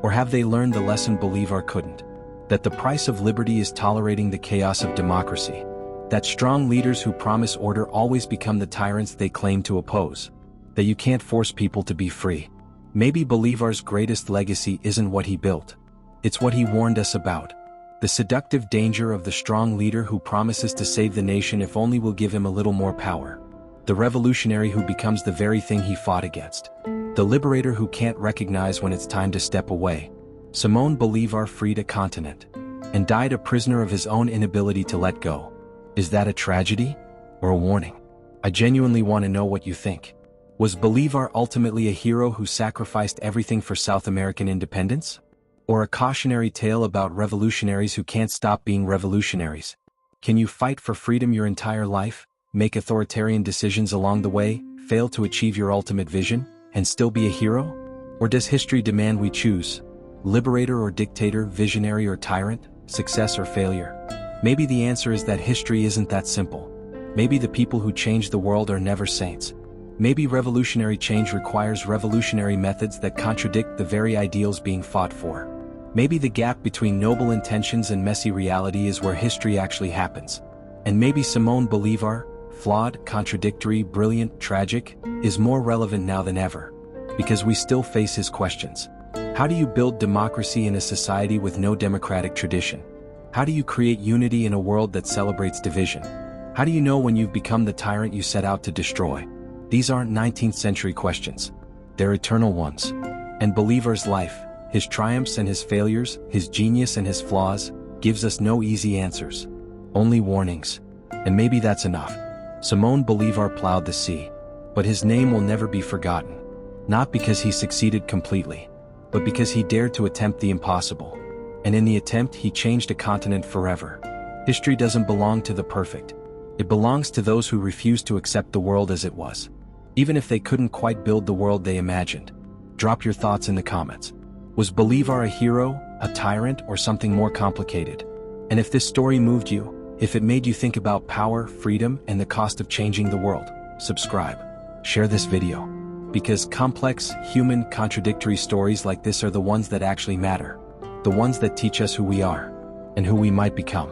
Or have they learned the lesson Bolívar couldn't? That the price of liberty is tolerating the chaos of democracy. That strong leaders who promise order always become the tyrants they claim to oppose. That you can't force people to be free. Maybe Bolívar's greatest legacy isn't what he built. It's what he warned us about. The seductive danger of the strong leader who promises to save the nation if only we'll give him a little more power. The revolutionary who becomes the very thing he fought against. The liberator who can't recognize when it's time to step away. Simón Bolívar freed a continent. And died a prisoner of his own inability to let go. Is that a tragedy? Or a warning? I genuinely want to know what you think. Was Bolívar ultimately a hero who sacrificed everything for South American independence? Or a cautionary tale about revolutionaries who can't stop being revolutionaries? Can you fight for freedom your entire life, make authoritarian decisions along the way, fail to achieve your ultimate vision, and still be a hero? Or does history demand we choose? Liberator or dictator, visionary or tyrant, success or failure? Maybe the answer is that history isn't that simple. Maybe the people who change the world are never saints. Maybe revolutionary change requires revolutionary methods that contradict the very ideals being fought for. Maybe the gap between noble intentions and messy reality is where history actually happens. And maybe Simón Bolívar, flawed, contradictory, brilliant, tragic, is more relevant now than ever. Because we still face his questions. How do you build democracy in a society with no democratic tradition? How do you create unity in a world that celebrates division? How do you know when you've become the tyrant you set out to destroy? These aren't 19th century questions. They're eternal ones. And Bolívar's life, his triumphs and his failures, his genius and his flaws, gives us no easy answers. Only warnings. And maybe that's enough. Simón Bolívar plowed the sea. But his name will never be forgotten. Not because he succeeded completely, but because he dared to attempt the impossible. And in the attempt he changed a continent forever. History doesn't belong to the perfect. It belongs to those who refuse to accept the world as it was. Even if they couldn't quite build the world they imagined. Drop your thoughts in the comments. Was Bolívar a hero, a tyrant, or something more complicated? And if this story moved you, if it made you think about power, freedom, and the cost of changing the world, subscribe. Share this video. Because complex, human, contradictory stories like this are the ones that actually matter. The ones that teach us who we are, and who we might become.